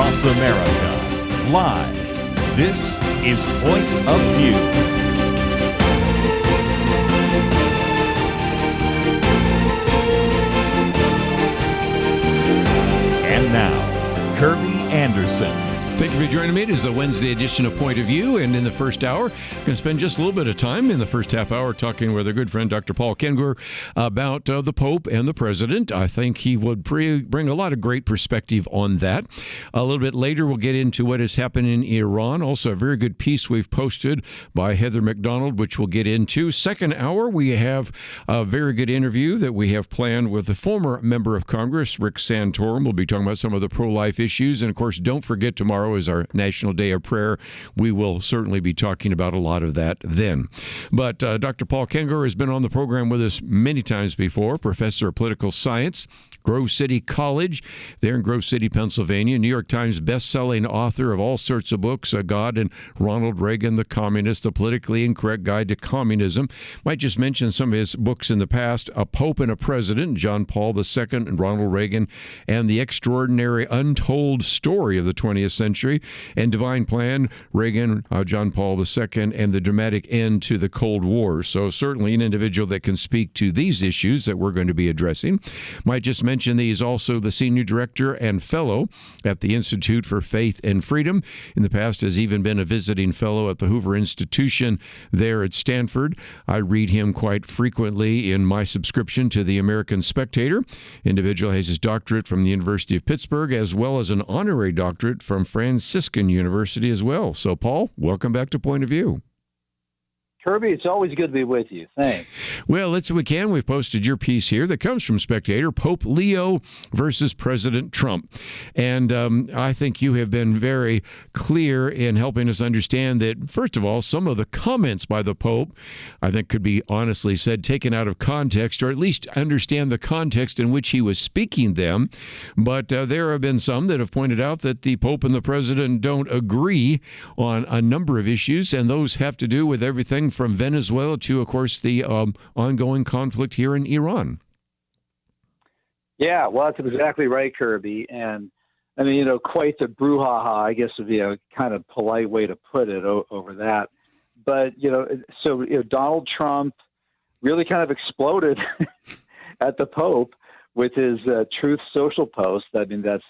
across America. Live. This is Point of View. And now, Kerby Anderson. Thank you for joining me. It is the Wednesday edition of Point of View, and in the first hour, I'm going to spend just a little bit of time in the first half hour talking with our good friend Dr. Paul Kengor about the Pope and the President. I think he would bring a lot of great perspective on that. A little bit later, we'll get into what has happened in Iran. Also, a very good piece we've posted by Heather McDonald, which we'll get into. Second hour, we have a very good interview that we have planned with the former member of Congress, Rick Santorum. We'll be talking about some of the pro-life issues. And, of course, don't forget tomorrow is our National Day of Prayer. We will certainly be talking about a lot of that then. But Dr. Paul Kengor has been on the program with us many times before, professor of political science, Grove City College, there in Grove City, Pennsylvania, New York Times best-selling author of all sorts of books, God and Ronald Reagan, the Communist, The Politically Incorrect Guide to Communism. Might just mention some of his books in the past, A Pope and a President, John Paul II and Ronald Reagan, and The Extraordinary Untold Story of the 20th Century, and Divine Plan, Reagan, John Paul II, and the Dramatic End to the Cold War. So certainly an individual that can speak to these issues that we're going to be addressing. Might just mention he's also the senior director and fellow at the Institute for Faith and Freedom. In the past has even been a visiting fellow at the Hoover Institution there at Stanford. I read him quite frequently in my subscription to the American Spectator. Individual has his doctorate from the University of Pittsburgh as well as an honorary doctorate from Franciscan University as well. So, Paul, welcome back to Point of View. Kerby, it's always good to be with you. Thanks. Well, let's see what we can. We've posted your piece here that comes from Spectator, Pope Leo versus President Trump. And I think you have been very clear in helping us understand that, first of all, some of the comments by the Pope, I think could be honestly said, taken out of context, or at least understand the context in which he was speaking them. But there have been some that have pointed out that the Pope and the President don't agree on a number of issues, and those have to do with everything from Venezuela to, of course, the ongoing conflict here in Iran. Yeah, well, that's exactly right, Kerby. And I mean, quite the brouhaha, I guess would be a kind of polite way to put it over that. But, so Donald Trump really kind of exploded at the Pope with his Truth Social post. I mean, that's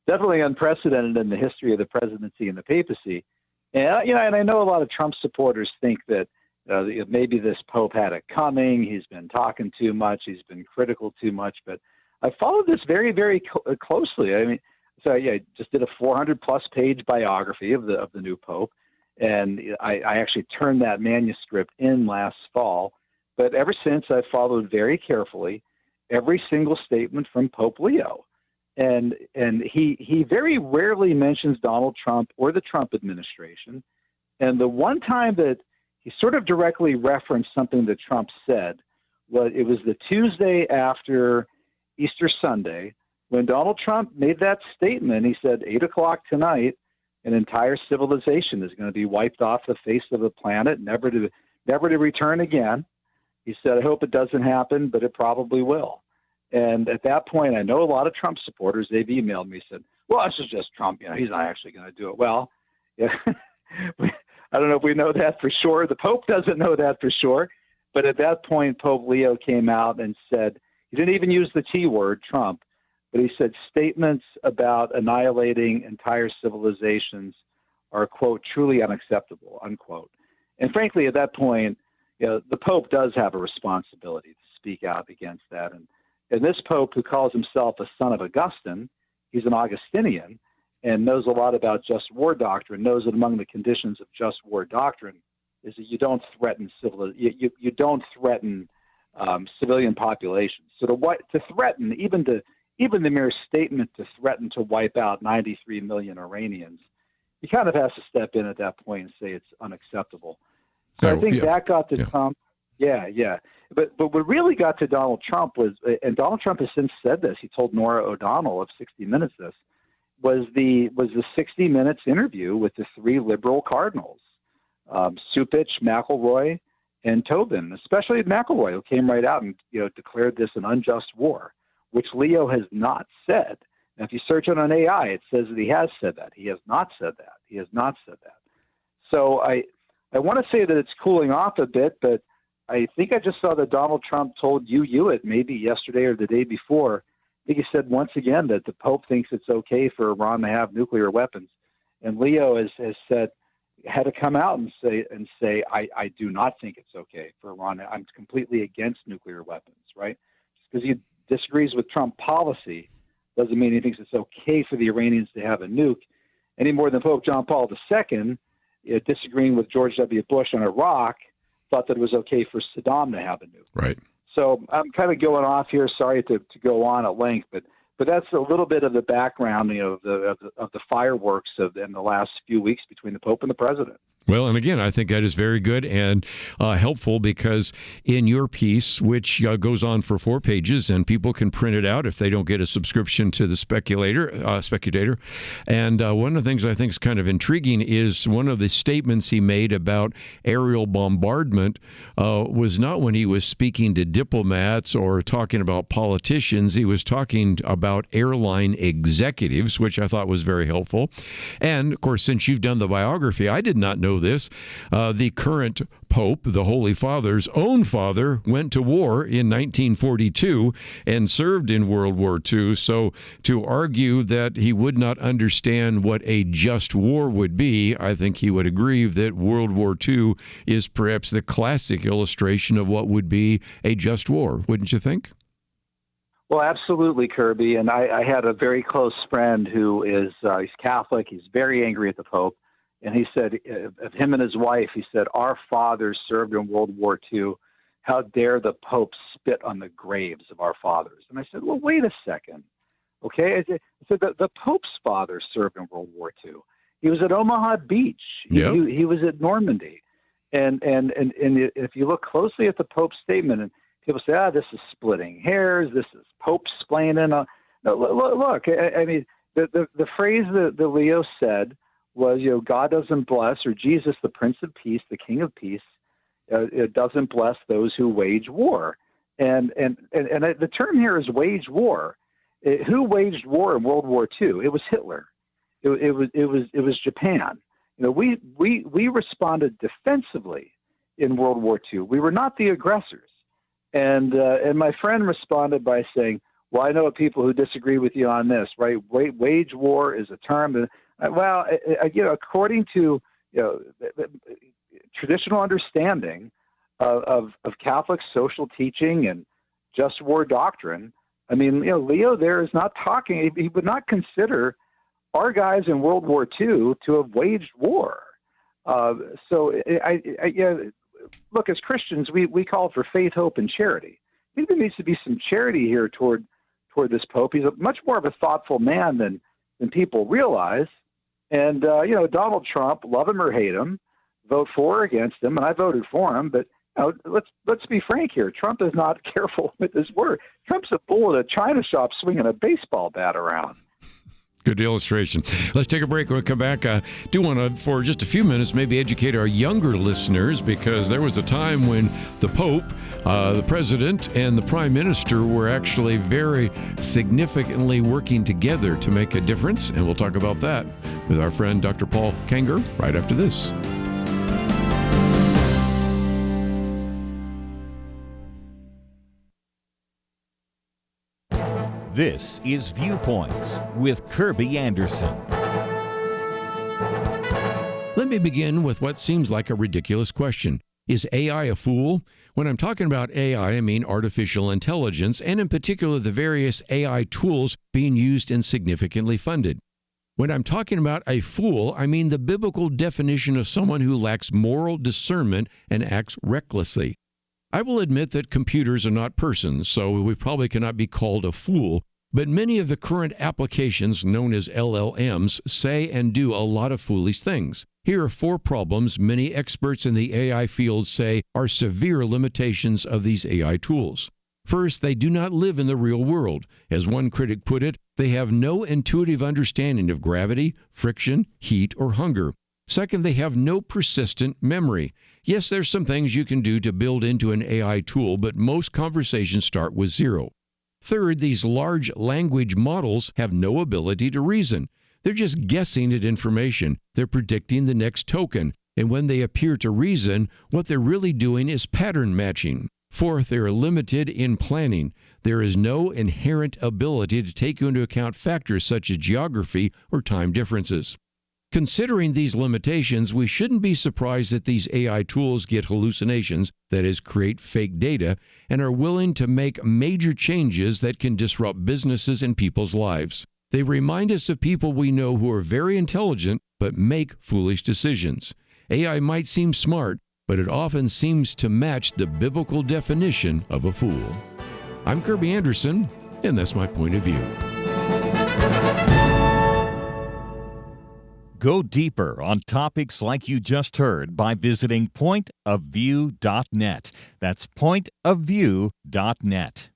definitely unprecedented in the history of the presidency and the papacy. And, and I know a lot of Trump supporters think that maybe this Pope had it coming. He's been talking too much. He's been critical too much. But I followed this very, very closely. I mean, so I just did a 400-plus page biography of the new Pope, and I actually turned that manuscript in last fall. But ever since, I've followed very carefully every single statement from Pope Leo, and he very rarely mentions Donald Trump or the Trump administration. And the one time that he sort of directly referenced something that Trump said it was the Tuesday after Easter Sunday when Donald Trump made that statement. He said, 8 o'clock tonight, an entire civilization is going to be wiped off the face of the planet, never to return again. He said, I hope it doesn't happen, but it probably will. And at that point, I know a lot of Trump supporters, they've emailed me, said, well, this is just Trump. He's not actually going to do it. Well, yeah. I don't know if we know that for sure. The Pope doesn't know that for sure. But at that point, Pope Leo came out and said, he didn't even use the T word, Trump, but he said statements about annihilating entire civilizations are, quote, truly unacceptable, unquote. And frankly, at that point, the Pope does have a responsibility to speak out against that. And this Pope, who calls himself a son of Augustine, he's an Augustinian, and knows a lot about just war doctrine, knows that among the conditions of just war doctrine is that you don't threaten you don't threaten civilian populations. So to threaten, even the mere statement to threaten to wipe out 93 million Iranians, he kind of has to step in at that point and say it's unacceptable. So I think that got to Trump. Yeah. But what really got to Donald Trump was, and Donald Trump has since said this, he told Nora O'Donnell of 60 Minutes this, was the 60 Minutes interview with the three liberal cardinals, Supich, McElroy, and Tobin, especially McElroy, who came right out and declared this an unjust war, which Leo has not said. Now, if you search it on AI, it says that he has said that. He has not said that. He has not said that. So I want to say that it's cooling off a bit, but I think I just saw that Donald Trump told Hewitt maybe yesterday or the day before. I think he said once again that the Pope thinks it's okay for Iran to have nuclear weapons. And Leo has said, had to come out and say, I do not think it's okay for Iran. I'm completely against nuclear weapons, right? Just because he disagrees with Trump policy doesn't mean he thinks it's okay for the Iranians to have a nuke, any more than Pope John Paul II, disagreeing with George W. Bush on Iraq, thought that it was okay for Saddam to have a nuke. Right. So I'm kind of going off here. Sorry to go on at length, but that's a little bit of the background, of the fireworks in the last few weeks between the Pope and the President. Well, and again, I think that is very good and helpful, because in your piece, which goes on for 4 pages, and people can print it out if they don't get a subscription to the Speculator. And one of the things I think is kind of intriguing is one of the statements he made about aerial bombardment was not when he was speaking to diplomats or talking about politicians. He was talking about airline executives, which I thought was very helpful. And, of course, since you've done the biography, I did not know this. The current Pope, the Holy Father's own father, went to war in 1942 and served in World War II. So to argue that he would not understand what a just war would be, I think he would agree that World War II is perhaps the classic illustration of what would be a just war. Wouldn't you think? Well, absolutely, Kerby. And I had a very close friend who is he's Catholic. He's very angry at the Pope. And he said, of him and his wife, he said, our fathers served in World War II. How dare the Pope spit on the graves of our fathers? And I said, well, wait a second. Okay. I said, the Pope's father served in World War II. He was at Omaha Beach. He was at Normandy. And if you look closely at the Pope's statement, and people say, this is splitting hairs. This is Pope splaining. No, look, I mean, the phrase that Leo said was, God doesn't bless, or Jesus, the Prince of Peace, the King of Peace, it doesn't bless those who wage war. And the term here is wage war. Who waged war in World War II? It was Hitler. It was Japan. We responded defensively in World War II. We were not the aggressors. And my friend responded by saying, well, I know people who disagree with you on this, right? Wage war is a term that, well, according to traditional understanding of Catholic social teaching and just war doctrine, I mean, Leo there is not talking. He would not consider our guys in World War II to have waged war. So look, as Christians, we call for faith, hope, and charity. I think there needs to be some charity here toward this Pope. He's much more of a thoughtful man than people realize. And, Donald Trump, love him or hate him, vote for or against him, and I voted for him. But let's be frank here. Trump is not careful with his word. Trump's a bull at a china shop swinging a baseball bat around. Good illustration. Let's take a break. When we come back, I do want to, for just a few minutes, maybe educate our younger listeners, because there was a time when the Pope, the President, and the Prime Minister were actually very significantly working together to make a difference. And we'll talk about that with our friend Dr. Paul Kengor right after this. This is Viewpoints with Kerby Anderson. Let me begin with what seems like a ridiculous question. Is AI a fool? When I'm talking about AI, I mean artificial intelligence, and in particular the various AI tools being used and significantly funded. When I'm talking about a fool, I mean the biblical definition of someone who lacks moral discernment and acts recklessly. I will admit that computers are not persons, so we probably cannot be called a fool, but many of the current applications known as LLMs say and do a lot of foolish things. Here are 4 problems many experts in the AI field say are severe limitations of these AI tools. First, they do not live in the real world. As one critic put it, they have no intuitive understanding of gravity, friction, heat, or hunger. Second, they have no persistent memory. Yes, there's some things you can do to build into an AI tool, but most conversations start with 0. Third, these large language models have no ability to reason. They're just guessing at information. They're predicting the next token. And when they appear to reason, what they're really doing is pattern matching. Fourth, they are limited in planning. There is no inherent ability to take into account factors such as geography or time differences. Considering these limitations, we shouldn't be surprised that these AI tools get hallucinations, that is, create fake data, and are willing to make major changes that can disrupt businesses and people's lives. They remind us of people we know who are very intelligent but make foolish decisions. AI might seem smart, but it often seems to match the biblical definition of a fool. I'm Kerby Anderson, and that's my point of view. Go deeper on topics like you just heard by visiting pointofview.net. That's pointofview.net.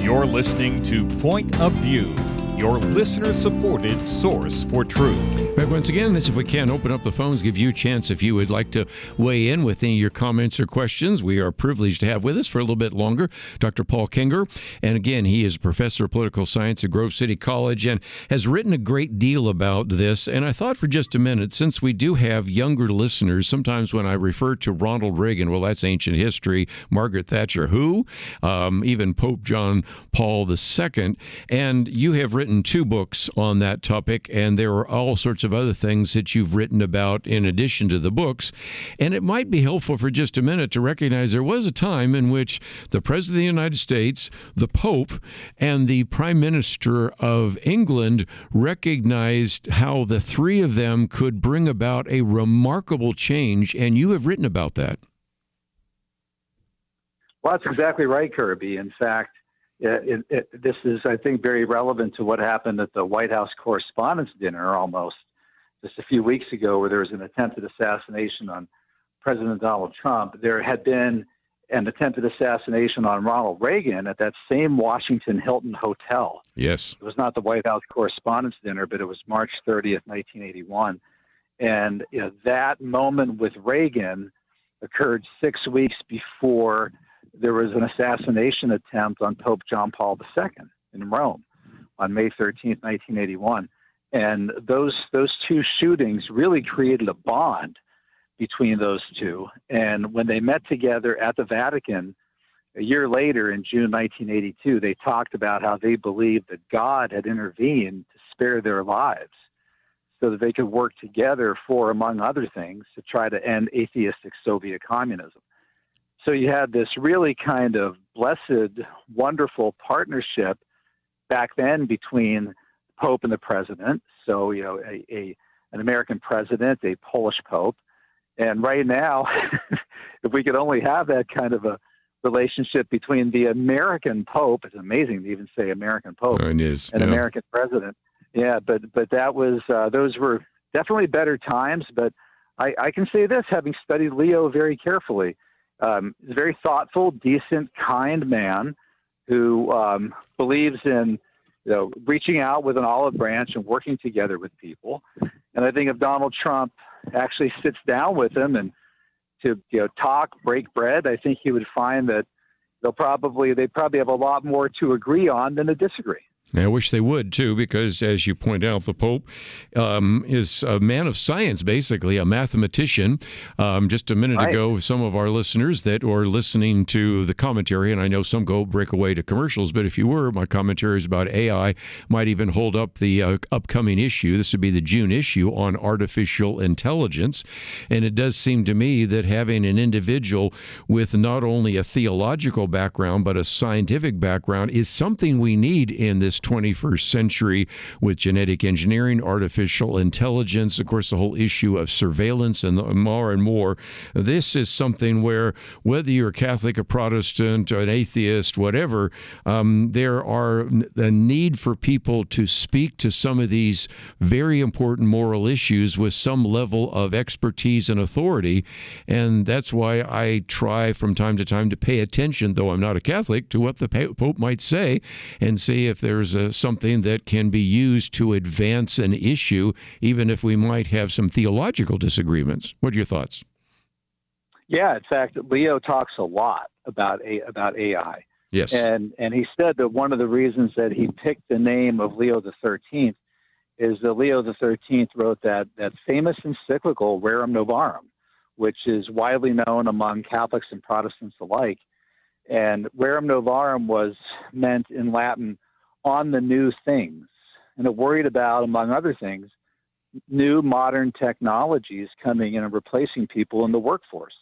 You're listening to Point of View, your listener-supported source for truth. But once again, if we can, open up the phones, give you a chance if you would like to weigh in with any of your comments or questions. We are privileged to have with us for a little bit longer Dr. Paul Kengor. And again, he is a professor of political science at Grove City College and has written a great deal about this. And I thought for just a minute, since we do have younger listeners, sometimes when I refer to Ronald Reagan, well, that's ancient history. Margaret Thatcher, who? Even Pope John Paul II. And you have written 2 books on that topic, and there are all sorts of other things that you've written about in addition to the books. And it might be helpful for just a minute to recognize there was a time in which the President of the United States, the Pope, and the Prime Minister of England recognized how the 3 of them could bring about a remarkable change, and you have written about that. Well, that's exactly right, Kerby. In fact, this is, I think, very relevant to what happened at the White House Correspondents' Dinner almost just a few weeks ago, where there was an attempted assassination on President Donald Trump. There had been an attempted assassination on Ronald Reagan at that same Washington Hilton Hotel. Yes. It was not the White House Correspondents' Dinner, but it was March 30th, 1981. And that moment with Reagan occurred 6 weeks before there was an assassination attempt on Pope John Paul II in Rome on May 13th, 1981. And those 2 shootings really created a bond between those 2. And when they met together at the Vatican a year later in June 1982, they talked about how they believed that God had intervened to spare their lives so that they could work together for, among other things, to try to end atheistic Soviet communism. So you had this really kind of blessed, wonderful partnership back then between the Pope and the President. So, an American president, a Polish Pope. And right now, if we could only have that kind of a relationship between the American Pope, it's amazing to even say American Pope, it is, and American President. Yeah, but that was, those were definitely better times. But I can say this, having studied Leo very carefully. He's a very thoughtful, decent, kind man who believes in reaching out with an olive branch and working together with people. And I think if Donald Trump actually sits down with him and to talk, break bread, I think he would find that they probably have a lot more to agree on than to disagree. I wish they would, too, because, as you point out, the Pope is a man of science, basically, a mathematician. Just a minute ago, some of our listeners that were listening to the commentary, and I know some go break away to commercials, but if you were, my commentary is about AI, might even hold up the upcoming issue. This would be the June issue on artificial intelligence. And it does seem to me that having an individual with not only a theological background, but a scientific background is something we need in this 21st century with genetic engineering, artificial intelligence, of course, the whole issue of surveillance and more and more. This is something where whether you're a Catholic, a Protestant, an atheist, whatever, there are a need for people to speak to some of these very important moral issues with some level of expertise and authority. And that's why I try from time to time to pay attention, though I'm not a Catholic, to what the Pope might say and see if there's something that can be used to advance an issue, even if we might have some theological disagreements. What are your thoughts? Yeah, in fact, Leo talks a lot about AI. Yes. And he said that one of the reasons that he picked the name of Leo the 13th is that Leo the 13th wrote that famous encyclical, Rerum Novarum, which is widely known among Catholics and Protestants alike. And Rerum Novarum was meant in Latin, on the new things. And it worried about, among other things, new modern technologies coming in and replacing people in the workforce.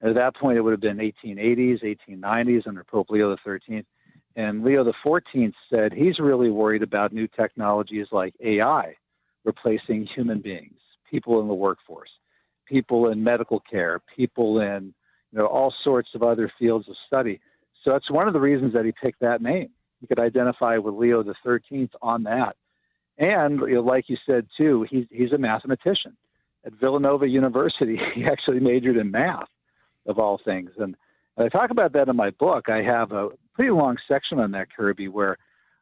And at that point, it would have been 1880s, 1890s under Pope Leo XIII. And Leo XIV said he's really worried about new technologies like AI replacing human beings, people in the workforce, people in medical care, people in all sorts of other fields of study. So that's one of the reasons that he picked that name. You could identify with Leo XIII on that. And like you said, too, he's a mathematician. At Villanova University, he actually majored in math, of all things. And I talk about that in my book. I have a pretty long section on that, Kerby, where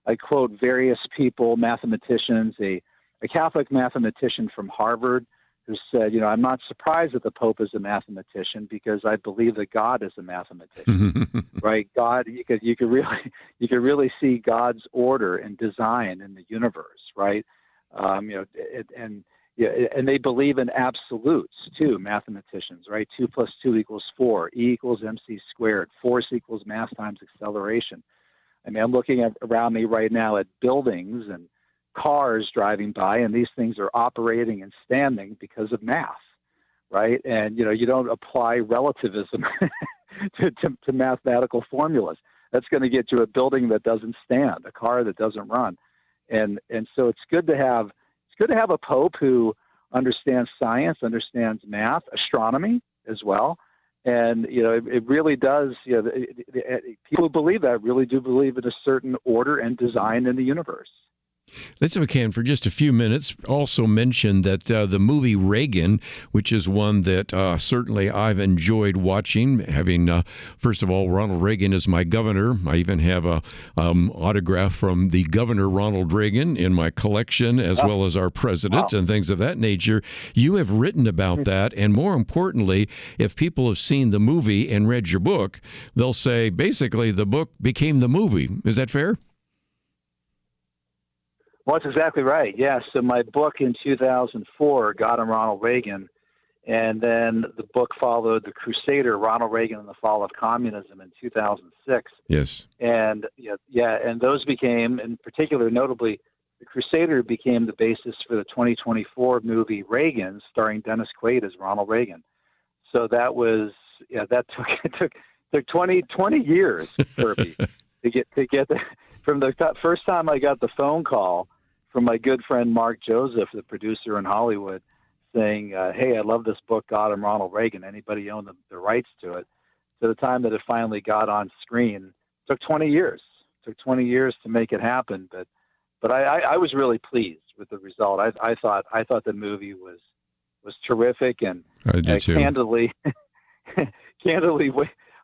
I quote various people, mathematicians, a Catholic mathematician from Harvard who said, I'm not surprised that the Pope is a mathematician because I believe that God is a mathematician, right? God, you could really see God's order and design in the universe, right? And they believe in absolutes too, mathematicians, right? 2 + 2 = 4, E = mc², force equals mass times acceleration. I mean, I'm looking around me right now at buildings and cars driving by, and these things are operating and standing because of math, right? And you don't apply relativism to mathematical formulas. That's going to get you a building that doesn't stand, a car that doesn't run, and so it's good to have a pope who understands science, understands math, astronomy as well, and it really does. People who believe that really do believe in a certain order and design in the universe. Let's, if we can, for just a few minutes, also mention that the movie Reagan, which is one that certainly I've enjoyed watching, having, first of all, Ronald Reagan is my governor. I even have a autograph from the Governor Ronald Reagan in my collection, as well as our president and things of that nature. You have written about that, and more importantly, if people have seen the movie and read your book, they'll say, basically, the book became the movie. Is that fair? Well, that's exactly right. Yeah. So my book in 2004 got on Ronald Reagan, and then the book followed The Crusader, Ronald Reagan and the Fall of Communism in 2006. Yes. And and those became, in particular, notably, The Crusader became the basis for the 2024 movie Reagan, starring Dennis Quaid as Ronald Reagan. So that was that took 20 years, Kerby, to get from the first time I got the phone call from my good friend Mark Joseph, the producer in Hollywood, saying, hey, I love this book, God and Ronald Reagan. Anybody own the rights to it? To the time that it finally got on screen, it took 20 years. It took 20 years to make it happen. But I was really pleased with the result. I thought the movie was terrific, and I did too. candidly,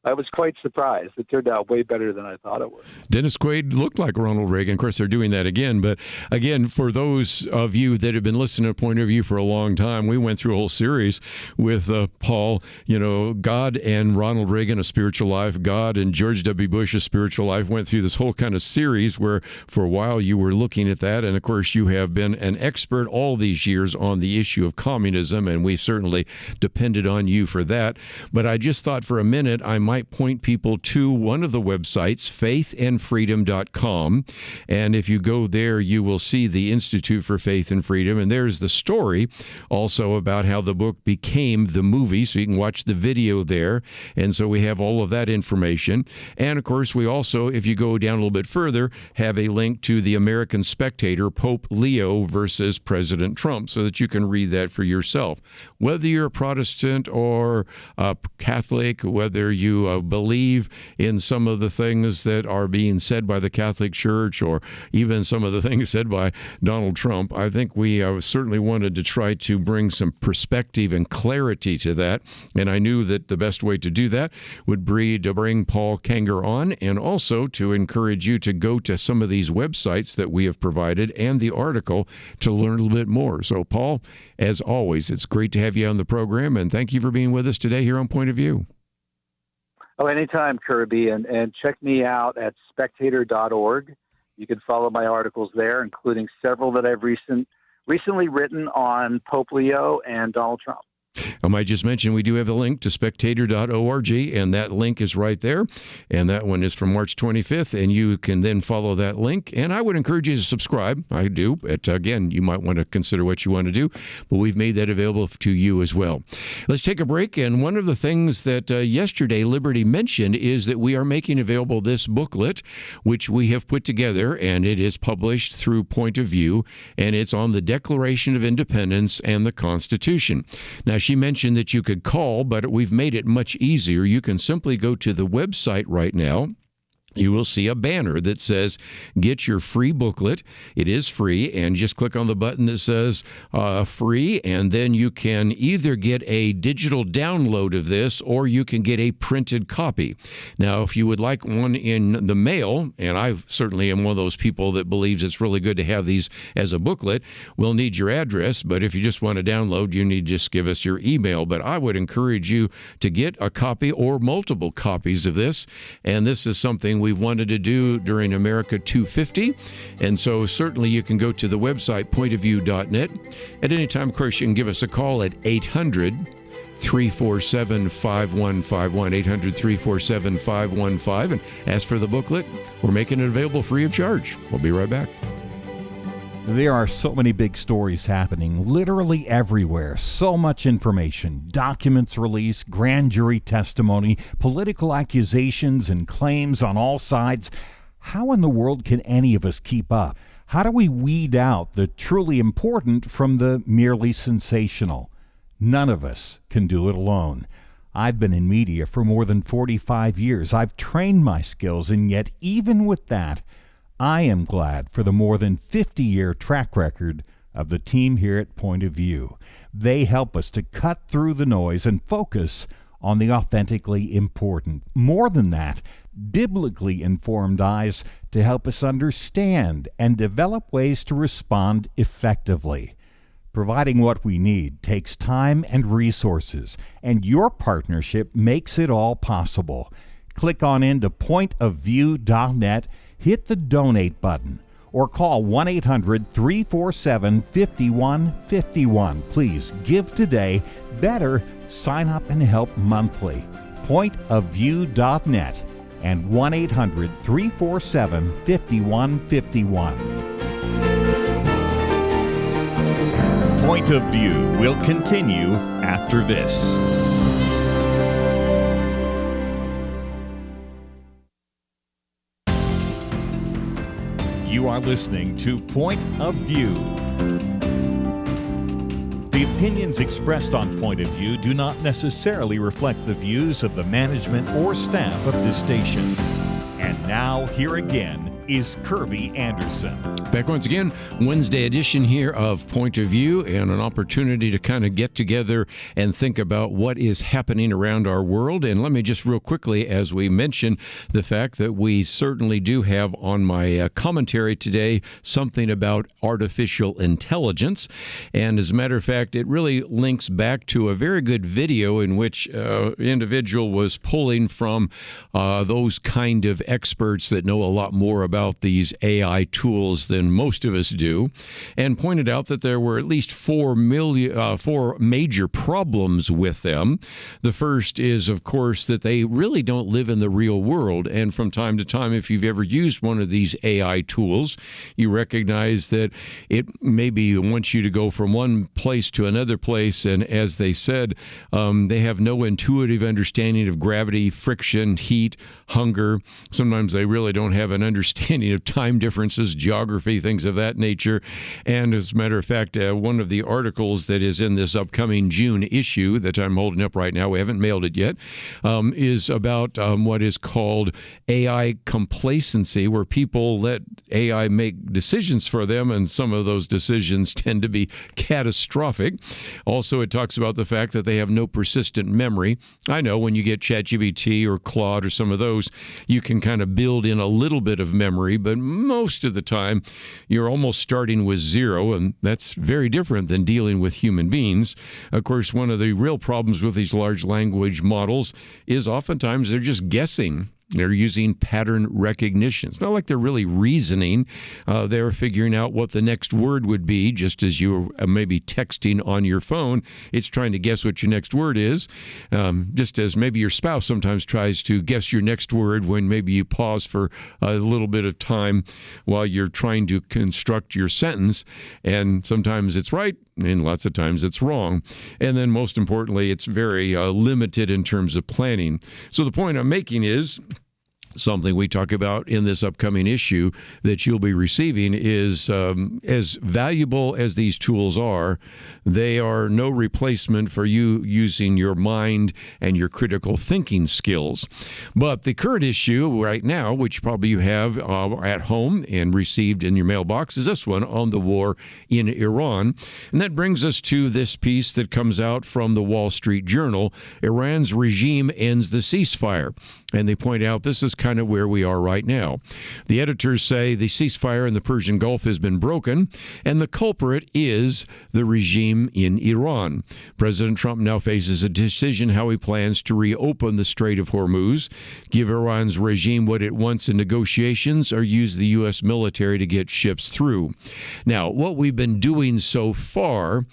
I was quite surprised. It turned out way better than I thought it would. Dennis Quaid looked like Ronald Reagan. Of course, they're doing that again. But again, for those of you that have been listening to Point of View for a long time, we went through a whole series with Paul, God and Ronald Reagan, A Spiritual Life, God and George W. Bush, A Spiritual Life, went through this whole kind of series where for a while you were looking at that. And of course, you have been an expert all these years on the issue of communism, and we've certainly depended on you for that. But I just thought for a minute I might point people to one of the websites, faithandfreedom.com. And if you go there, you will see the Institute for Faith and Freedom. And there's the story also about how the book became the movie, so you can watch the video there. And so we have all of that information. And of course, we also, if you go down a little bit further, have a link to the American Spectator, Pope Leo versus President Trump, so that you can read that for yourself. Whether you're a Protestant or a Catholic, whether you believe in some of the things that are being said by the Catholic Church or even some of the things said by Donald Trump, I think we certainly wanted to try to bring some perspective and clarity to that. And I knew that the best way to do that would be to bring Paul Kengor on, and also to encourage you to go to some of these websites that we have provided and the article to learn a little bit more. So, Paul, as always, it's great to have you on the program, and thank you for being with us today here on Point of View. Oh, anytime, Kerby, and check me out at spectator.org. You can follow my articles there, including several that I've recently written on Pope Leo and Donald Trump. I might just mention we do have a link to spectator.org, and that link is right there. And that one is from March 25th, and you can then follow that link. And I would encourage you to subscribe. I do. But again, you might want to consider what you want to do, but we've made that available to you as well. Let's take a break. And one of the things that yesterday Liberty mentioned is that we are making available this booklet, which we have put together, and it is published through Point of View, and it's on the Declaration of Independence and the Constitution. Now, she mentioned that you could call, but we've made it much easier. You can simply go to the website right now. You will see a banner that says, get your free booklet. It is free, and just click on the button that says free, and then you can either get a digital download of this or you can get a printed copy. Now, if you would like one in the mail, and I certainly am one of those people that believes it's really good to have these as a booklet, we'll need your address, but if you just want to download, you need to just give us your email. But I would encourage you to get a copy or multiple copies of this, and this is something we've wanted to do during America 250. And so certainly you can go to the website, pointofview.net. At any time, of course, you can give us a call at 800-347-5151, 800-347-5151, and ask for the booklet. We're making it available free of charge. We'll be right back. There are so many big stories happening literally everywhere. So much information, documents released, grand jury testimony, political accusations and claims on all sides. How in the world can any of us keep up? How do we weed out the truly important from the merely sensational? None of us can do it alone. I've been in media for more than 45 years. I've trained my skills, and yet even with that, I am glad for the more than 50-year track record of the team here at Point of View. They help us to cut through the noise and focus on the authentically important. More than that, biblically informed eyes to help us understand and develop ways to respond effectively. Providing what we need takes time and resources, and your partnership makes it all possible. Click on into pointofview.net, hit the donate button, or call 1-800-347-5151. Please give today. Better, sign up and help monthly. Pointofview.net and 1-800-347-5151. Point of View will continue after this. You are listening to Point of View. The opinions expressed on Point of View do not necessarily reflect the views of the management or staff of this station. And now, here again is Kerby Anderson. Back once again, Wednesday edition here of Point of View, and an opportunity to kind of get together and think about what is happening around our world. And let me just real quickly, as we mentioned, the fact that we certainly do have on my commentary today something about artificial intelligence. And as a matter of fact, it really links back to a very good video in which an individual was pulling from those kind of experts that know a lot more about these AI tools than most of us do, and pointed out that there were at least four major problems with them. The first is, of course, that they really don't live in the real world. And from time to time, if you've ever used one of these AI tools, you recognize that it maybe wants you to go from one place to another place. And as they said, they have no intuitive understanding of gravity, friction, heat, hunger. Sometimes they really don't have an understanding of time differences, geography, things of that nature. And as a matter of fact, one of the articles that is in this upcoming June issue that I'm holding up right now, we haven't mailed it yet, is about what is called AI complacency, where people let AI make decisions for them, and some of those decisions tend to be catastrophic. Also, it talks about the fact that they have no persistent memory. I know when you get ChatGPT or Claude or some of those, you can kind of build in a little bit of memory, but most of the time you're almost starting with zero, and that's very different than dealing with human beings. Of course, one of the real problems with these large language models is oftentimes they're just guessing. They're using pattern recognition. It's not like they're really reasoning. They're figuring out what the next word would be, just as you are maybe texting on your phone. It's trying to guess what your next word is, just as maybe your spouse sometimes tries to guess your next word when maybe you pause for a little bit of time while you're trying to construct your sentence. And sometimes it's right, and lots of times it's wrong. And then most importantly, it's very limited in terms of planning. So the point I'm making is something we talk about in this upcoming issue that you'll be receiving is as valuable as these tools are, they are no replacement for you using your mind and your critical thinking skills. But the current issue right now, which probably you have at home and received in your mailbox, is this one on the war in Iran. And that brings us to this piece that comes out from the Wall Street Journal. Iran's regime ends the ceasefire. And they point out this is kind of where we are right now. The editors say the ceasefire in the Persian Gulf has been broken, and the culprit is the regime in Iran. President Trump now faces a decision how he plans to reopen the Strait of Hormuz, give Iran's regime what it wants in negotiations, or use the U.S. military to get ships through. Now, what we've been doing so far,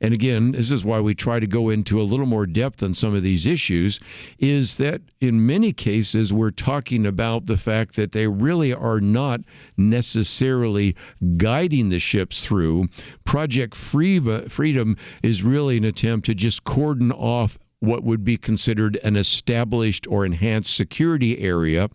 and again, this is why we try to go into a little more depth on some of these issues, is that in many cases we're talking about the fact that they really are not necessarily guiding the ships through. Project Freedom is really an attempt to just cordon off what would be considered an established or enhanced security area.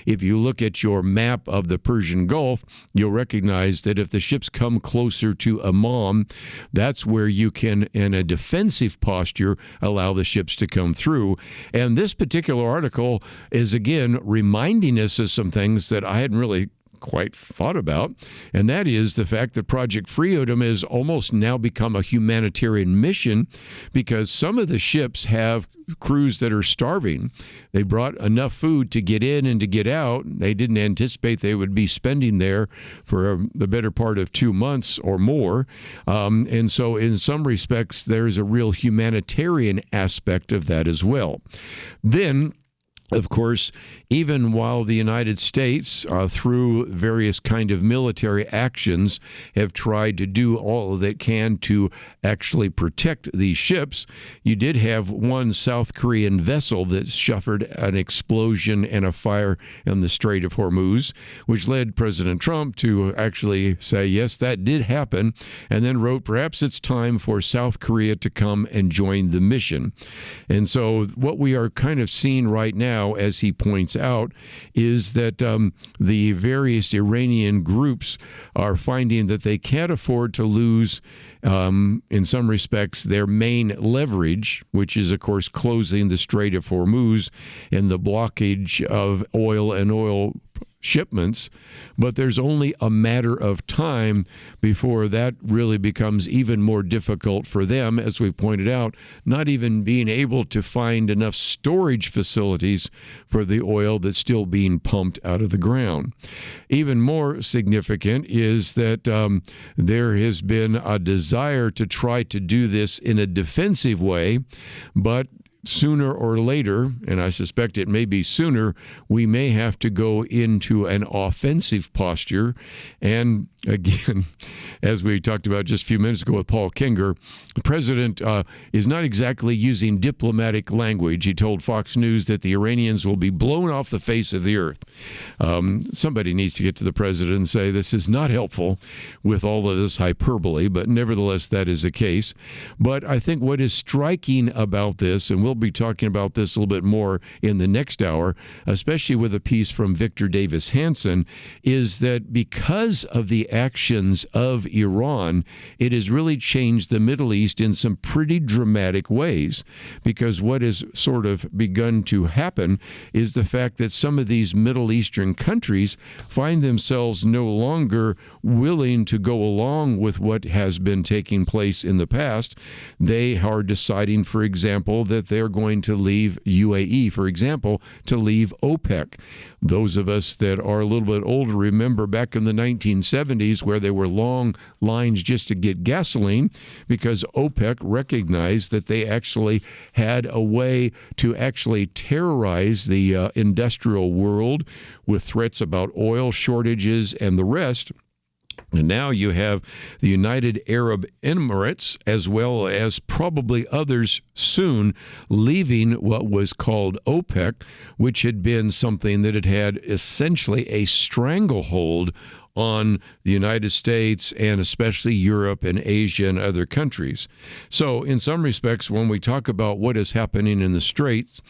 If you look at your map of the Persian Gulf, you'll recognize that if the ships come closer to Amman, that's where you can, in a defensive posture, allow the ships to come through. And this particular article is, again, reminding us of some things that I hadn't really quite thought about, and that is the fact that Project Freedom has almost now become a humanitarian mission because some of the ships have crews that are starving. They brought enough food to get in and to get out. They didn't anticipate they would be spending there for the better part of 2 months or more. And so in some respects, there's a real humanitarian aspect of that as well. Then, of course, even while the United States, through various kind of military actions, have tried to do all that can to actually protect these ships, you did have one South Korean vessel that suffered an explosion and a fire in the Strait of Hormuz, which led President Trump to actually say, yes, that did happen, and then wrote, perhaps it's time for South Korea to come and join the mission. And so what we are kind of seeing right now, as he points out, is that the various Iranian groups are finding that they can't afford to lose, in some respects, their main leverage, which is, of course, closing the Strait of Hormuz and the blockage of oil and oil shipments, but there's only a matter of time before that really becomes even more difficult for them, as we pointed out, not even being able to find enough storage facilities for the oil that's still being pumped out of the ground. Even more significant is that there has been a desire to try to do this in a defensive way, but sooner or later, and I suspect it may be sooner, we may have to go into an offensive posture. And again, as we talked about just a few minutes ago with Paul Kengor, the president is not exactly using diplomatic language. He told Fox News that the Iranians will be blown off the face of the earth. Somebody needs to get to the president and say this is not helpful with all of this hyperbole, but nevertheless, that is the case. But I think what is striking about this, and we'll be talking about this a little bit more in the next hour, especially with a piece from Victor Davis Hanson, is that because of the actions of Iran, it has really changed the Middle East in some pretty dramatic ways. Because what has sort of begun to happen is the fact that some of these Middle Eastern countries find themselves no longer willing to go along with what has been taking place in the past. They are deciding, for example, that they're going to leave UAE, for example, to leave OPEC. Those of us that are a little bit older remember back in the 1970s where there were long lines just to get gasoline because OPEC recognized that they actually had a way to actually terrorize the industrial world with threats about oil shortages and the rest. And now you have the United Arab Emirates, as well as probably others soon, leaving what was called OPEC, which had been something that had had essentially a stranglehold on the United States and especially Europe and Asia and other countries. So in some respects, when we talk about what is happening in the Straits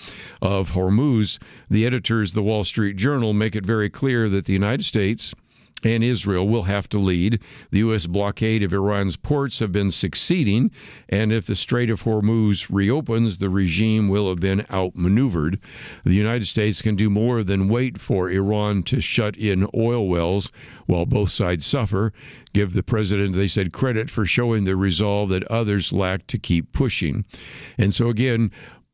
of Hormuz, the editors of the Wall Street Journal make it very clear that the United States and Israel will have to lead. The U.S. blockade of Iran's ports have been succeeding, and if the Strait of Hormuz reopens, the regime will have been outmaneuvered. The United States can do more than wait for Iran to shut in oil wells while both sides suffer. Give the president, they said, credit for showing the resolve that others lack to keep pushing. And so again,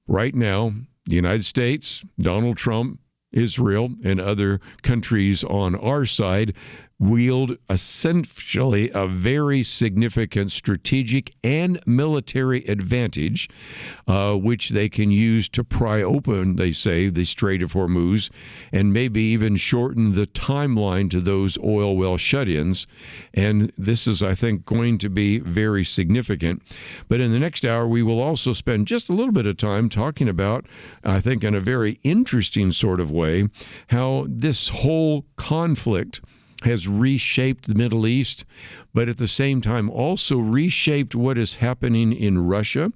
right now, the United States, Donald Trump, Israel, and other countries on our side wield essentially a very significant strategic and military advantage, which they can use to pry open, they say, the Strait of Hormuz, and maybe even shorten the timeline to those oil well shut-ins. And this is, I think, going to be very significant. But in the next hour, we will also spend just a little bit of time talking about, I think in a very interesting sort of way, how this whole conflict has reshaped the Middle East, but at the same time also reshaped what is happening in Russia.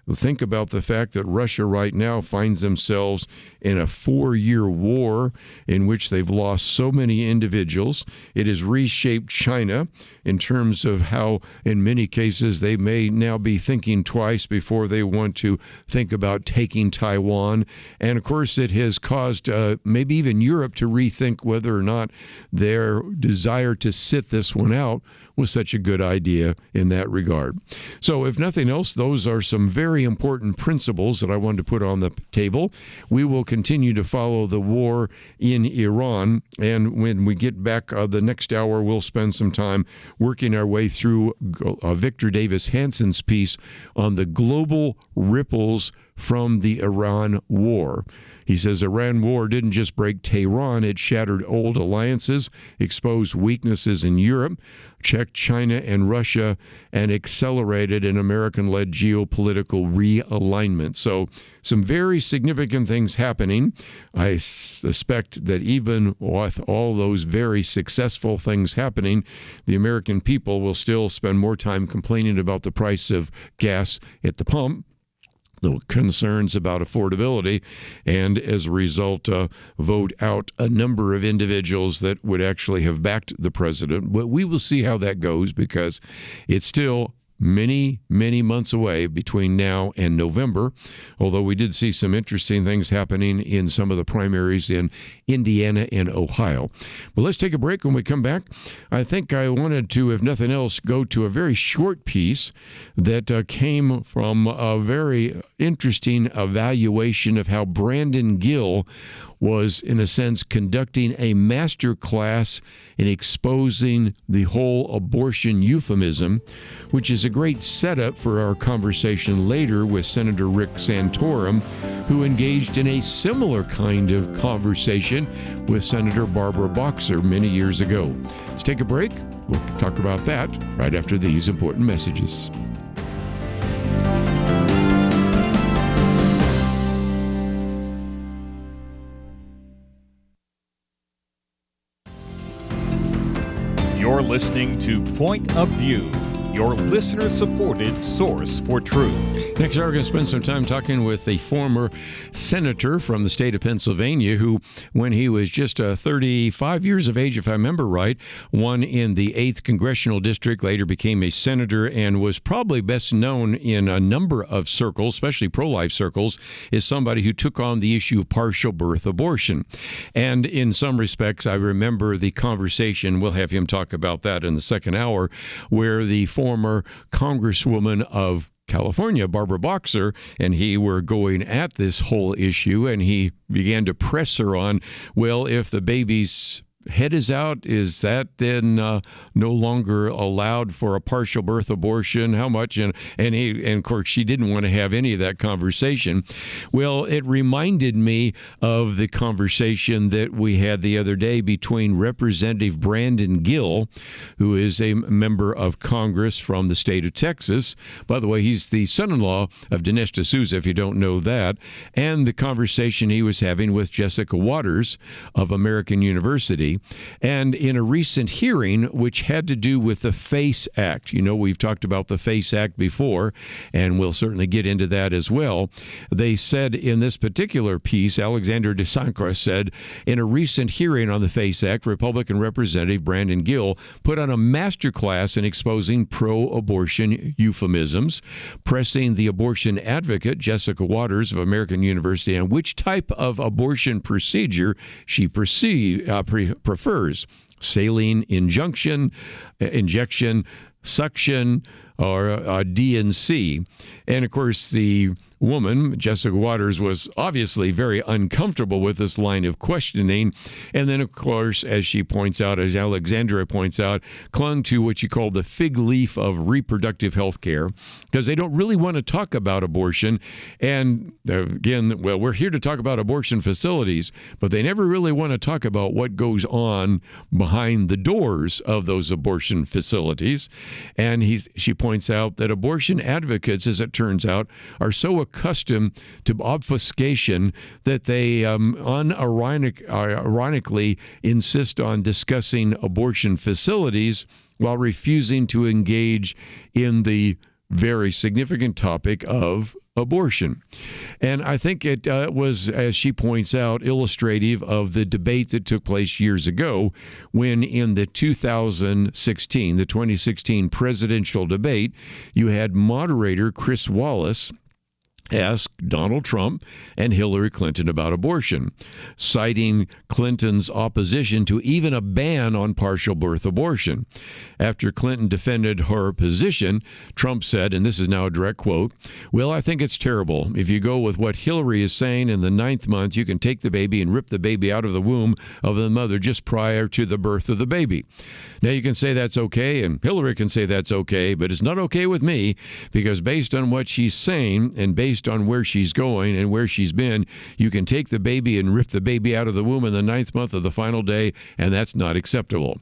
Think about the fact that Russia right now finds themselves in a 4-year war in which they've lost so many individuals. It has reshaped China in terms of how, in many cases, they may now be thinking twice before they want to think about taking Taiwan. And, of course, it has caused maybe even Europe to rethink whether or not their desire to sit this one out was such a good idea in that regard. So if nothing else, those are some very important principles that I wanted to put on the table. We will continue to follow the war in Iran, and when we get back the next hour, we'll spend some time working our way through Victor Davis Hanson's piece on the global ripples from the Iran war. He says Iran war didn't just break Tehran, it shattered old alliances, exposed weaknesses in Europe, checked China and Russia, and accelerated an American-led geopolitical realignment. So some very significant things happening. I suspect that even with all those very successful things happening, the American people will still spend more time complaining about the price of gas at the pump, the concerns about affordability, and as a result, vote out a number of individuals that would actually have backed the president. But we will see how that goes, because it's still many, many months away between now and November, although we did see some interesting things happening in some of the primaries in Indiana and Ohio. But let's take a break. When we come back, I think I wanted to, if nothing else, go to a very short piece that came from a very interesting evaluation of how Brandon Gill was, in a sense, conducting a master class in exposing the whole abortion euphemism, which is a great setup for our conversation later with Senator Rick Santorum, who engaged in a similar kind of conversation with Senator Barbara Boxer many years ago. Let's take a break. We'll talk about that right after these important messages. You're listening to Point of View, your listener-supported source for truth. Next hour, we're going to spend some time talking with a former senator from the state of Pennsylvania who, when he was just 35 years of age, if I remember right, won in the 8th Congressional District, later became a senator, and was probably best known in a number of circles, especially pro-life circles, is somebody who took on the issue of partial birth abortion. And in some respects, I remember the conversation, we'll have him talk about that in the second hour, where the former Congresswoman of California, Barbara Boxer, and he were going at this whole issue, and he began to press her on, well, if the baby's head is out, is that then no longer allowed for a partial birth abortion? How much? And of course, she didn't want to have any of that conversation. Well, it reminded me of the conversation that we had the other day between Representative Brandon Gill, who is a member of Congress from the state of Texas. By the way, he's the son-in-law of Dinesh D'Souza, if you don't know that, and the conversation he was having with Jessica Waters of American University. And in a recent hearing, which had to do with the FACE Act, you know, we've talked about the FACE Act before, and we'll certainly get into that as well. They said in this particular piece, Alexander DeSantis said, in a recent hearing on the FACE Act, Republican Representative Brandon Gill put on a masterclass in exposing pro-abortion euphemisms, pressing the abortion advocate, Jessica Waters of American University, on which type of abortion procedure she prefers: saline injection, suction, or D&C. And of course, the woman, Jessica Waters, was obviously very uncomfortable with this line of questioning. And then, of course, as she points out, as Alexandra points out, clung to what she called the fig leaf of reproductive health care, because they don't really want to talk about abortion. And again, well, we're here to talk about abortion facilities, but they never really want to talk about what goes on behind the doors of those abortion facilities. And she points out that abortion advocates, as it turns out, are so accustomed to obfuscation that they ironically insist on discussing abortion facilities while refusing to engage in the very significant topic of abortion. And I think it was, as she points out, illustrative of the debate that took place years ago when in the 2016 presidential debate, you had moderator Chris Wallace ask Donald Trump and Hillary Clinton about abortion, citing Clinton's opposition to even a ban on partial birth abortion. After Clinton defended her position, Trump said, and this is now a direct quote, "Well, I think it's terrible. If you go with what Hillary is saying, in the 9th month, you can take the baby and rip the baby out of the womb of the mother just prior to the birth of the baby." Now, you can say that's okay, and Hillary can say that's okay, but it's not okay with me, because based on what she's saying and based on where she's going and where she's been, you can take the baby and rip the baby out of the womb in the 9th month of the final day, and that's not acceptable.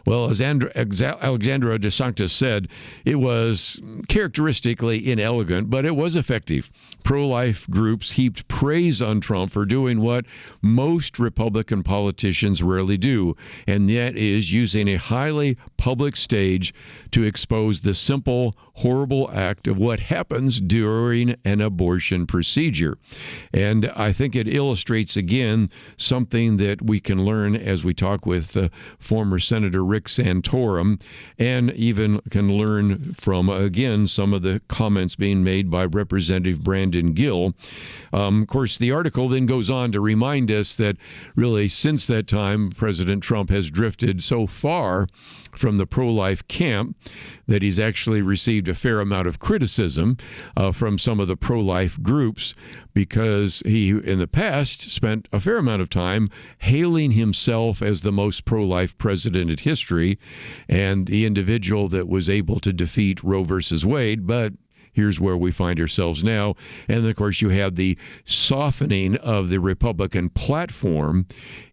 Well, as Alexandra DeSantis said, it was characteristically inelegant, but it was effective. Pro-life groups heaped praise on Trump for doing what most Republican politicians rarely do, and that is using a highly public stage to expose the simple, horrible act of what happens during an abortion procedure. And I think it illustrates again something that we can learn as we talk with former Senator Rick Santorum, and even can learn from, again, some of the comments being made by Representative Brandon Gill. Of course, the article then goes on to remind us that really since that time, President Trump has drifted so far from the pro-life camp that he's actually received a fair amount of criticism from some of the pro-life groups, because he, in the past, spent a fair amount of time hailing himself as the most pro-life president in history and the individual that was able to defeat Roe versus Wade. But here's where we find ourselves now. And, of course, you have the softening of the Republican platform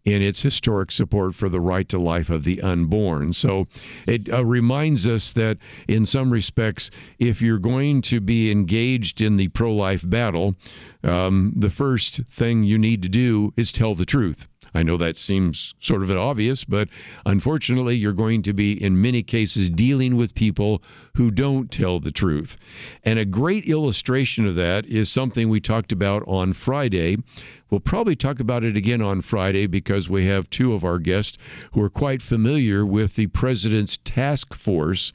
in its historic support for the right to life of the unborn. So it reminds us that, in some respects, if you're going to be engaged in the pro-life battle, the first thing you need to do is tell the truth. I know that seems sort of obvious, but unfortunately, you're going to be, in many cases, dealing with people who don't tell the truth. And a great illustration of that is something we talked about on Friday. We'll probably talk about it again on Friday because we have two of our guests who are quite familiar with the president's task force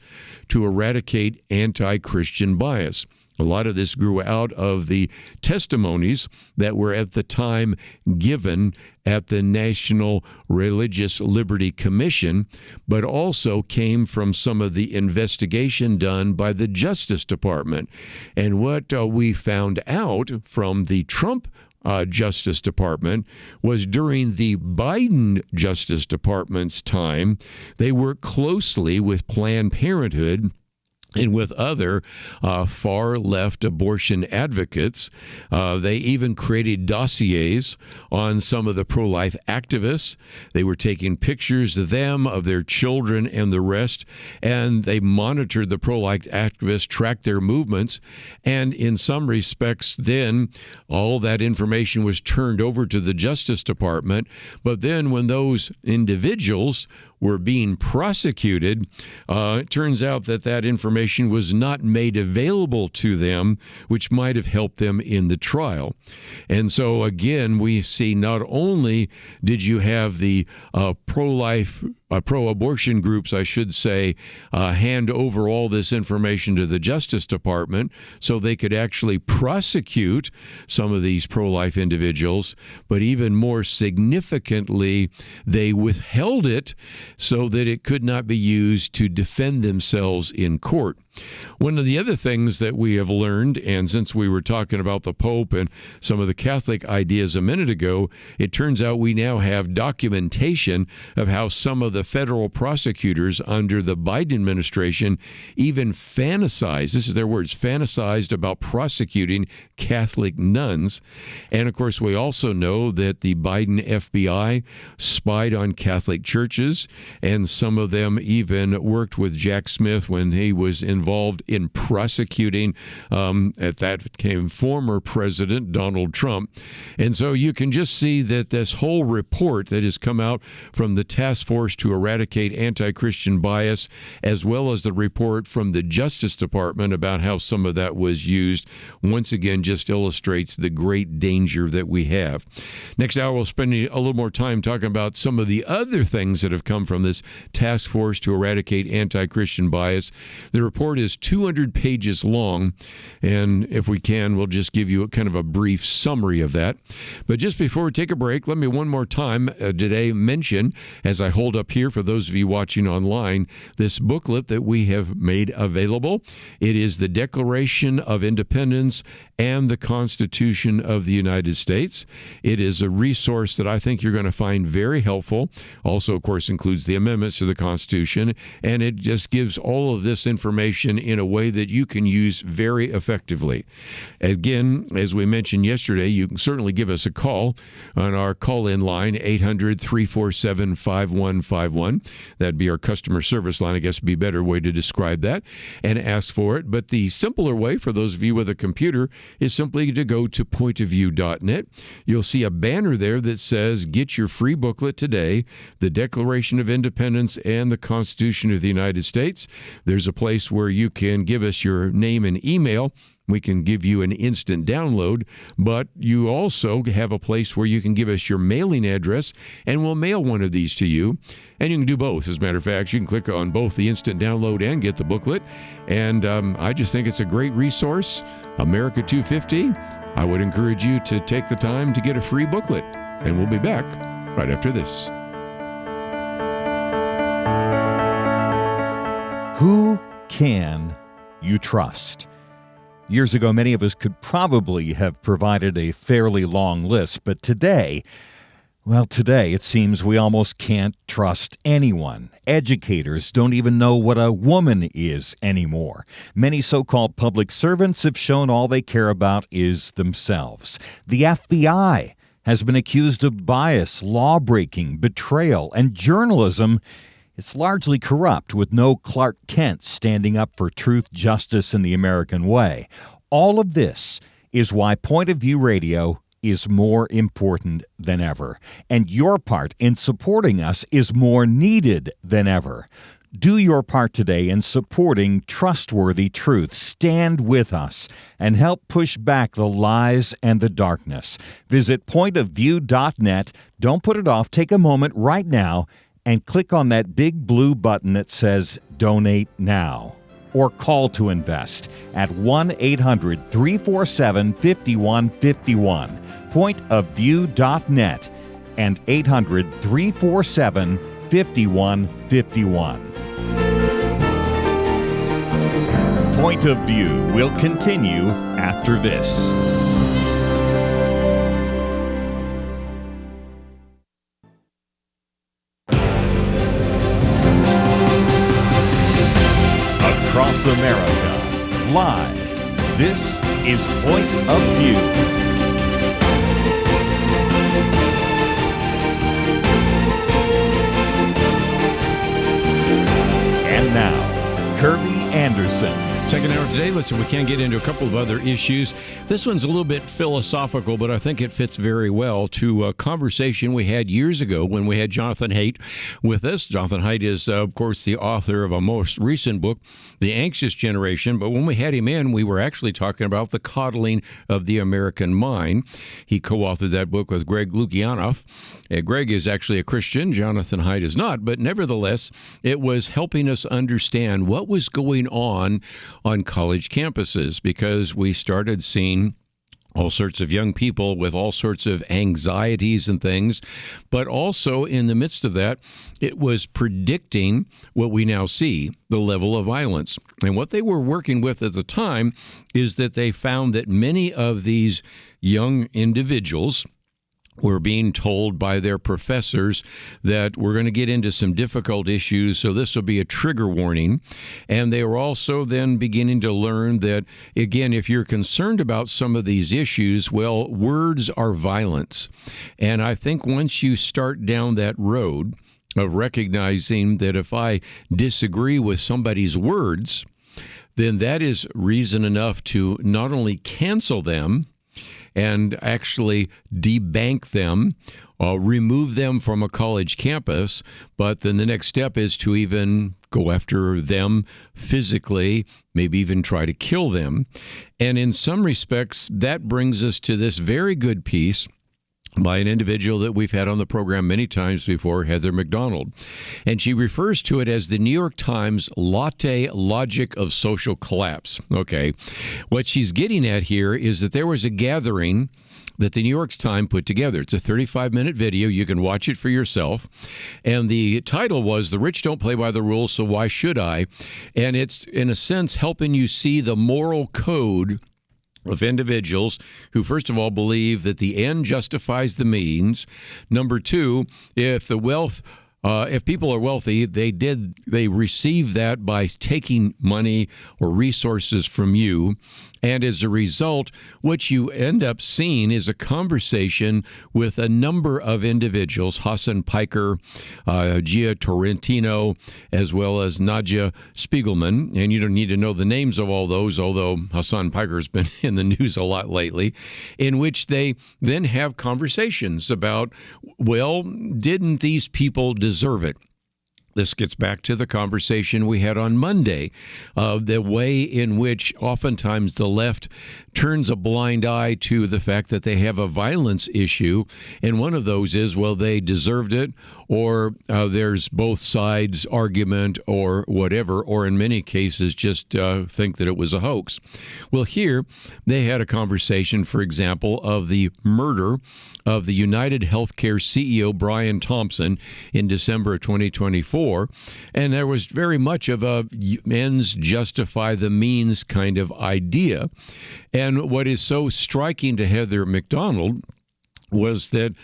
to eradicate anti-Christian bias. A lot of this grew out of the testimonies that were at the time given at the National Religious Liberty Commission, but also came from some of the investigation done by the Justice Department. And what we found out from the Trump Justice Department was during the Biden Justice Department's time, they worked closely with Planned Parenthood and with other far-left abortion advocates. They even created dossiers on some of the pro-life activists. They were taking pictures of them, of their children, and the rest, and they monitored the pro-life activists, tracked their movements, and in some respects, then all that information was turned over to the Justice Department. But then when those individuals were being prosecuted, it turns out that that information was not made available to them, which might have helped them in the trial. And so, again, we see not only did you have the pro-life, pro-abortion groups, I should say, hand over all this information to the Justice Department so they could actually prosecute some of these pro-life individuals, but even more significantly, they withheld it so that it could not be used to defend themselves in court. One of the other things that we have learned, and since we were talking about the Pope and some of the Catholic ideas a minute ago, it turns out we now have documentation of how some of the federal prosecutors under the Biden administration even fantasized, this is their words, fantasized about prosecuting Catholic nuns. And of course, we also know that the Biden FBI spied on Catholic churches, and some of them even worked with Jack Smith when he was involved in prosecuting at that came former President Donald Trump. And so you can just see that this whole report that has come out from the task force to eradicate anti-Christian bias, as well as the report from the Justice Department about how some of that was used, once again just illustrates the great danger that we have. Next hour, we'll spend a little more time talking about some of the other things that have come from this task force to eradicate anti-Christian bias. The report is 200 pages long, and if we can, we'll just give you a kind of a brief summary of that. But just before we take a break, let me one more time today mention, as I hold up here for those of you watching online, this booklet that we have made available. It is the Declaration of Independence and the Constitution of the United States. It is a resource that I think you're going to find very helpful. Also, of course, includes the amendments to the Constitution, and it just gives all of this information in a way that you can use very effectively. Again, as we mentioned yesterday, you can certainly give us a call on our call-in line, 800-347-5151. That'd be our customer service line, I guess would be a better way to describe that, and ask for it. But the simpler way for those of you with a computer is simply to go to pointofview.net. You'll see a banner there that says, get your free booklet today, the Declaration of Independence and the Constitution of the United States. There's a place where you can give us your name and email, We can give you an instant download, but you also have a place where you can give us your mailing address, and we'll mail one of these to you. And you can do both. As a matter of fact, you can click on both the instant download and get the booklet. And I just think it's a great resource. America 250. I would encourage you to take the time to get a free booklet. And we'll be back right after this. Who can you trust? Years ago, many of us could probably have provided a fairly long list, but today it seems we almost can't trust anyone. Educators don't even know what a woman is anymore. Many so-called public servants have shown all they care about is themselves. The FBI has been accused of bias, law-breaking, betrayal, and journalism. It's largely corrupt, with no Clark Kent standing up for truth, justice, and the American way. All of this is why Point of View Radio is more important than ever, and your part in supporting us is more needed than ever. Do your part today in supporting trustworthy truth. Stand with us and help push back the lies and the darkness. Visit pointofview.net. Don't put it off. Take a moment right now and click on that big blue button that says Donate Now, or call to invest at 1-800-347-5151, pointofview.net, and 800-347-5151. Point of View will continue after this. Across America, live, this is Point of View. And now, Kerby Anderson. Second hour today. Listen, we can get into a couple of other issues. This one's a little bit philosophical, but I think it fits very well to a conversation we had years ago when we had Jonathan Haidt with us. Jonathan Haidt is, of course, the author of a most recent book, The Anxious Generation. But when we had him in, we were actually talking about the coddling of the American mind. He co-authored that book with Greg Lukianoff. Greg is actually a Christian. Jonathan Haidt is not. But nevertheless, it was helping us understand what was going on college campuses, because we started seeing all sorts of young people with all sorts of anxieties and things. But also in the midst of that, it was predicting what we now see, the level of violence. And what they were working with at the time is that they found that many of these young individuals were being told by their professors that we're going to get into some difficult issues, so this will be a trigger warning. And they were also then beginning to learn that, again, if you're concerned about some of these issues, well, words are violence. And I think once you start down that road of recognizing that if I disagree with somebody's words, then that is reason enough to not only cancel them, and actually debank them, remove them from a college campus. But then the next step is to even go after them physically, maybe even try to kill them. And in some respects, that brings us to this very good piece by an individual that we've had on the program many times before, Heather McDonald. And she refers to it as the New York Times latte logic of social collapse. Okay. What she's getting at here is that there was a gathering that the New York Times put together. It's a 35-minute video. You can watch it for yourself. And the title was, "The Rich Don't Play by the Rules, So Why Should I?" And it's, in a sense, helping you see the moral code of individuals who, first of all, believe that the end justifies the means. Number two, if people are wealthy, they receive that by taking money or resources from you. And as a result, what you end up seeing is a conversation with a number of individuals, Hassan Piker, Gia Torrentino, as well as Nadja Spiegelman. And you don't need to know the names of all those, although Hassan Piker has been in the news a lot lately, in which they then have conversations about, well, didn't these people deserve it? This gets back to the conversation we had on Monday, the way in which oftentimes the left turns a blind eye to the fact that they have a violence issue. And one of those is, well, they deserved it, or there's both sides argument or whatever, or in many cases just think that it was a hoax. Well, here they had a conversation, for example, of the murder of the United Healthcare CEO Brian Thompson in December of 2024. And there was very much of a ends justify the means kind of idea. And what is so striking to Heather McDonald was that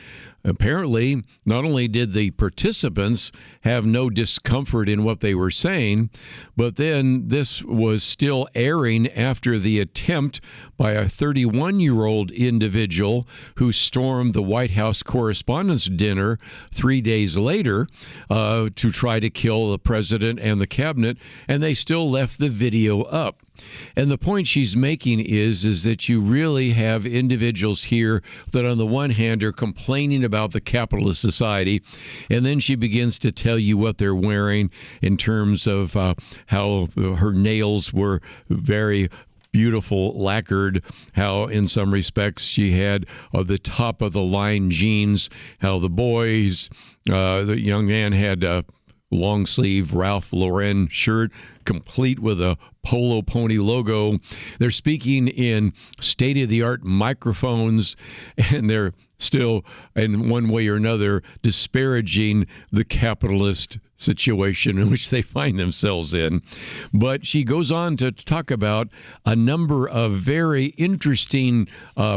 apparently, not only did the participants have no discomfort in what they were saying, but then this was still airing after the attempt by a 31-year-old individual who stormed the White House Correspondents' Dinner 3 days later to try to kill the president and the cabinet, and they still left the video up. And the point she's making is that you really have individuals here that on the one hand are complaining about the capitalist society, and then she begins to tell you what they're wearing in terms of how her nails were very beautiful, lacquered, how in some respects she had the top of the line jeans, how the boys, the young man had long sleeve Ralph Lauren shirt, complete with a Polo Pony logo. They're speaking in state-of-the-art microphones, and they're still, in one way or another, disparaging the capitalist situation in which they find themselves in. But she goes on to talk about a number of very interesting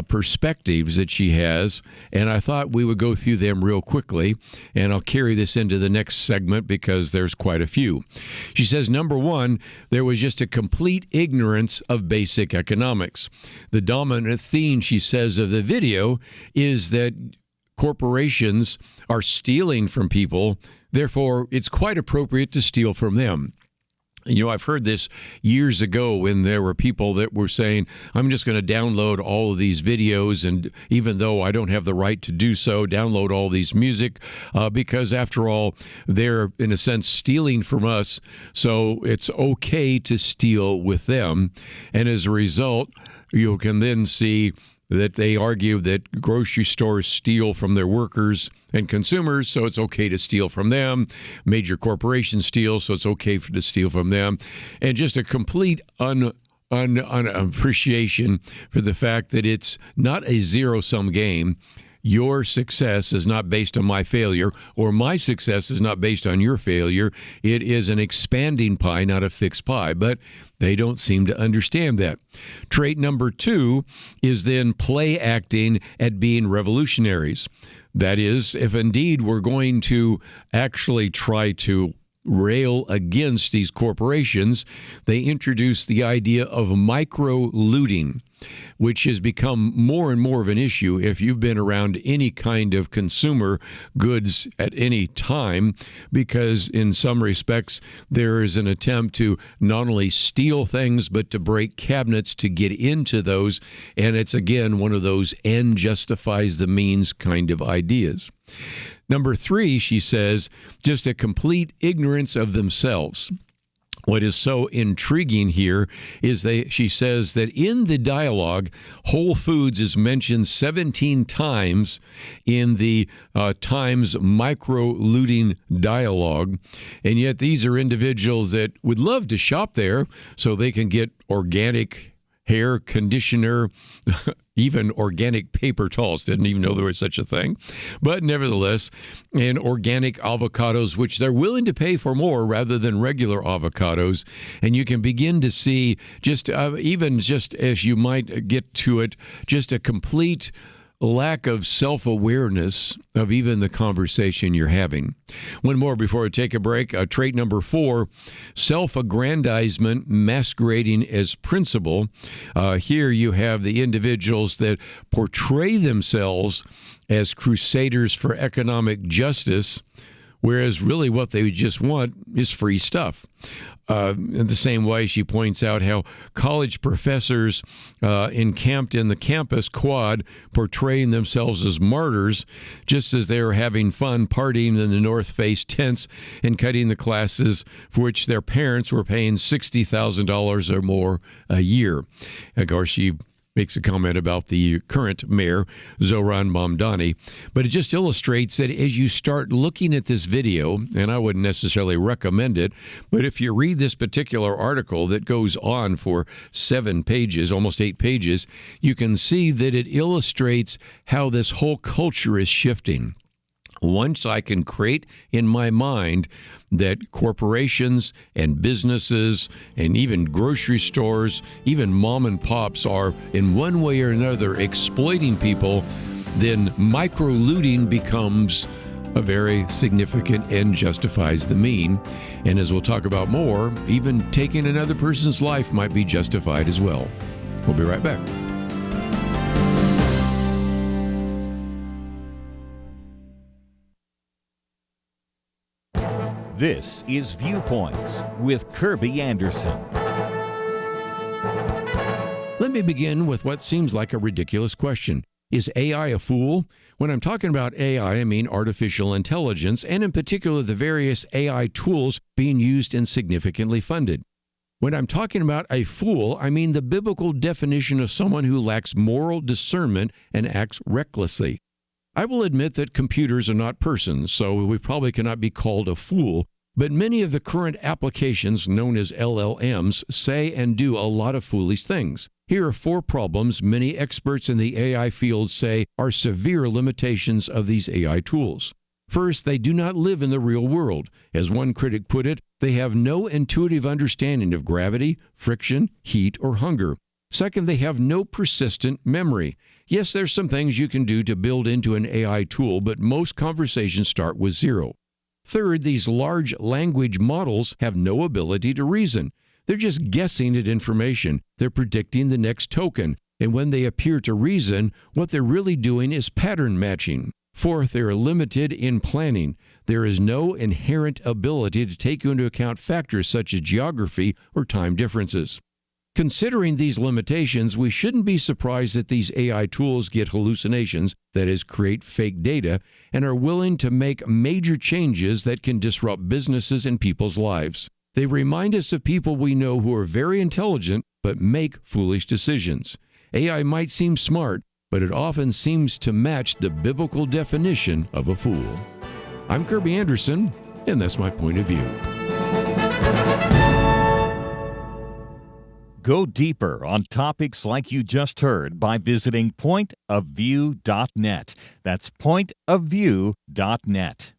perspectives that she has, and I thought we would go through them real quickly, and I'll carry this into the next segment because there's quite a few. She says, number one, there was just a complete ignorance of basic economics. The dominant theme, she says, of the video is that corporations are stealing from people. Therefore, it's quite appropriate to steal from them. You know, I've heard this years ago when there were people that were saying, I'm just going to download all of these videos, and even though I don't have the right to do so, download all these music, because after all, they're in a sense stealing from us, so it's okay to steal with them. And as a result, you can then see that they argue that grocery stores steal from their workers and consumers, so it's okay to steal from them. Major corporations steal, so it's okay to steal from them. And just a complete appreciation for the fact that it's not a zero-sum game. Your success is not based on my failure, or my success is not based on your failure. It is an expanding pie, not a fixed pie. But they don't seem to understand that. Trait number two is then play acting at being revolutionaries. That is, if indeed we're going to actually try to rail against these corporations, they introduce the idea of micro-looting, which has become more and more of an issue if you've been around any kind of consumer goods at any time, because in some respects there is an attempt to not only steal things but to break cabinets to get into those, and it's again one of those end justifies the means kind of ideas. Number three, she says, just a complete ignorance of themselves. What is so intriguing here is she says that in the dialogue, Whole Foods is mentioned 17 times in the Times micro-looting dialogue, and yet these are individuals that would love to shop there so they can get organic hair conditioner, even organic paper towels. Didn't even know there was such a thing. But nevertheless, and organic avocados, which they're willing to pay for more rather than regular avocados. And you can begin to see just even just as you might get to it, just a complete lack of self-awareness of even the conversation you're having. One more before we take a break. Trait number four, self-aggrandizement masquerading as principle. Here you have the individuals that portray themselves as crusaders for economic justice, whereas really what they just want is free stuff. In the same way, she points out how college professors encamped in the campus quad portraying themselves as martyrs, just as they were having fun partying in the North Face tents and cutting the classes for which their parents were paying $60,000 or more a year. Of course, she makes a comment about the current mayor, Zoran Mamdani. But it just illustrates that as you start looking at this video, and I wouldn't necessarily recommend it, but if you read this particular article that goes on for 7 pages, almost 8 pages, you can see that it illustrates how this whole culture is shifting. Once I can create in my mind that corporations and businesses and even grocery stores, even mom and pops are in one way or another exploiting people, then micro-looting becomes a very significant end, justifies the mean. And as we'll talk about more, even taking another person's life might be justified as well. We'll be right back. This is Viewpoints with Kerby Anderson. Let me begin with what seems like a ridiculous question. Is AI a fool? When I'm talking about AI, I mean artificial intelligence, and in particular the various AI tools being used and significantly funded. When I'm talking about a fool, I mean the biblical definition of someone who lacks moral discernment and acts recklessly. I will admit that computers are not persons, so we probably cannot be called a fool, but many of the current applications known as LLMs say and do a lot of foolish things. Here are 4 problems many experts in the AI field say are severe limitations of these AI tools. First, they do not live in the real world. As one critic put it, they have no intuitive understanding of gravity, friction, heat, or hunger. Second, they have no persistent memory. Yes, there's some things you can do to build into an AI tool, but most conversations start with 0. Third, these large language models have no ability to reason. They're just guessing at information. They're predicting the next token. And when they appear to reason, what they're really doing is pattern matching. Fourth, they are limited in planning. There is no inherent ability to take into account factors such as geography or time differences. Considering these limitations, we shouldn't be surprised that these AI tools get hallucinations, that is, create fake data, and are willing to make major changes that can disrupt businesses and people's lives. They remind us of people we know who are very intelligent but make foolish decisions. AI might seem smart, but it often seems to match the biblical definition of a fool. I'm Kerby Anderson, and that's my point of view. Go deeper on topics like you just heard by visiting pointofview.net. That's pointofview.net.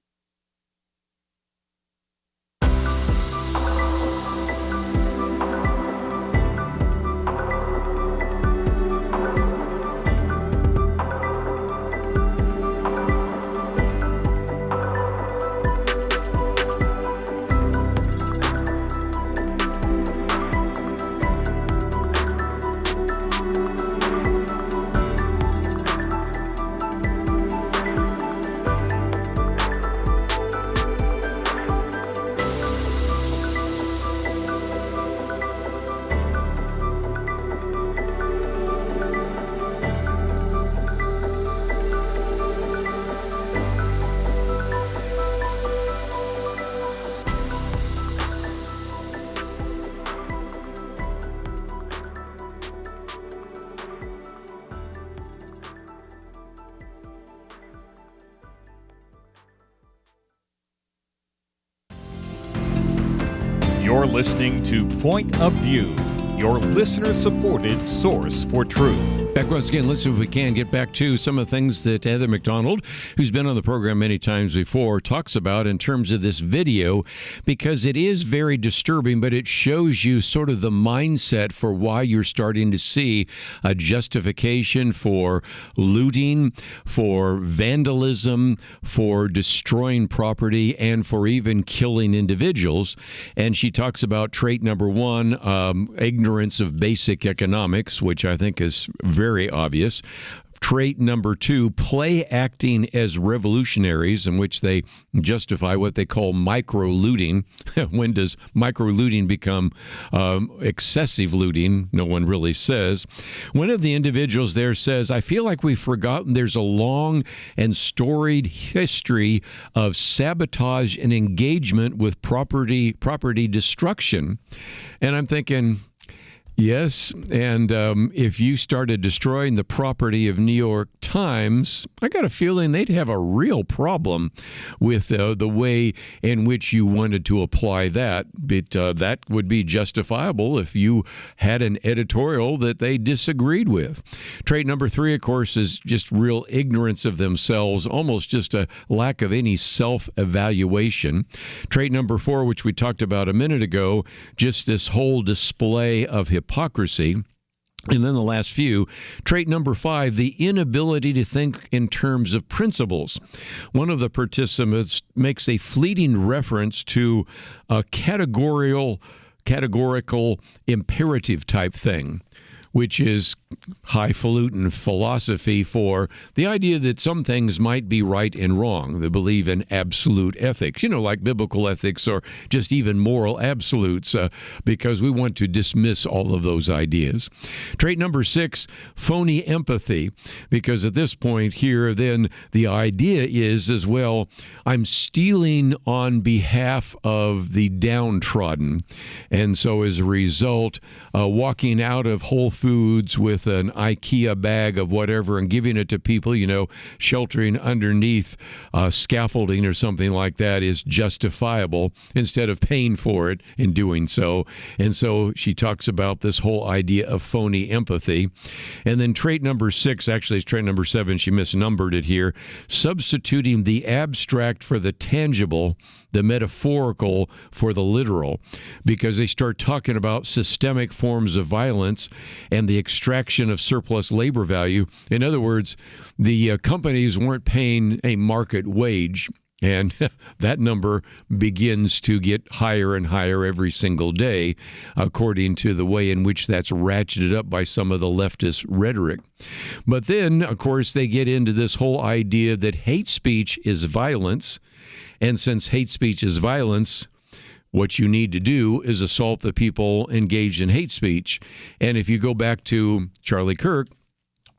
You're listening to Point of View, your listener-supported source for truth. Back once again, let's see if we can get back to some of the things that Heather McDonald, who's been on the program many times before, talks about in terms of this video, because it is very disturbing, but it shows you sort of the mindset for why you're starting to see a justification for looting, for vandalism, for destroying property, and for even killing individuals. And she talks about trait number 1, ignorance of basic economics, which I think is very obvious. Trait number 2, play acting as revolutionaries, in which they justify what they call micro-looting. When does micro-looting become excessive looting? No one really says. One of the individuals there says, I feel like we've forgotten there's a long and storied history of sabotage and engagement with property destruction. And I'm thinking, yes, and if you started destroying the property of New York Times, I got a feeling they'd have a real problem with the way in which you wanted to apply that. But that would be justifiable if you had an editorial that they disagreed with. Trait number 3, of course, is just real ignorance of themselves, almost just a lack of any self-evaluation. Trait number 4, which we talked about a minute ago, just this whole display of hypocrisy. And then the last few, trait number 5, the inability to think in terms of principles. One of the participants makes a fleeting reference to a categorical imperative type thing, which is highfalutin philosophy for the idea that some things might be right and wrong. They believe in absolute ethics, like biblical ethics or just even moral absolutes, because we want to dismiss all of those ideas. Trait number 6, phony empathy, because at this point here, then the idea is as well, I'm stealing on behalf of the downtrodden. And so as a result, walking out of Whole Foods with an IKEA bag of whatever and giving it to people, sheltering underneath scaffolding or something like that is justifiable instead of paying for it in doing so. And so she talks about this whole idea of phony empathy. And then trait number 6, actually it's trait number 7, she misnumbered it here, substituting the abstract for the tangible, the metaphorical for the literal, because they start talking about systemic forms of violence and the extraction of surplus labor value. In other words, the companies weren't paying a market wage, and that number begins to get higher and higher every single day, according to the way in which that's ratcheted up by some of the leftist rhetoric. But then, of course, they get into this whole idea that hate speech is violence. And since hate speech is violence, what you need to do is assault the people engaged in hate speech. And if you go back to Charlie Kirk,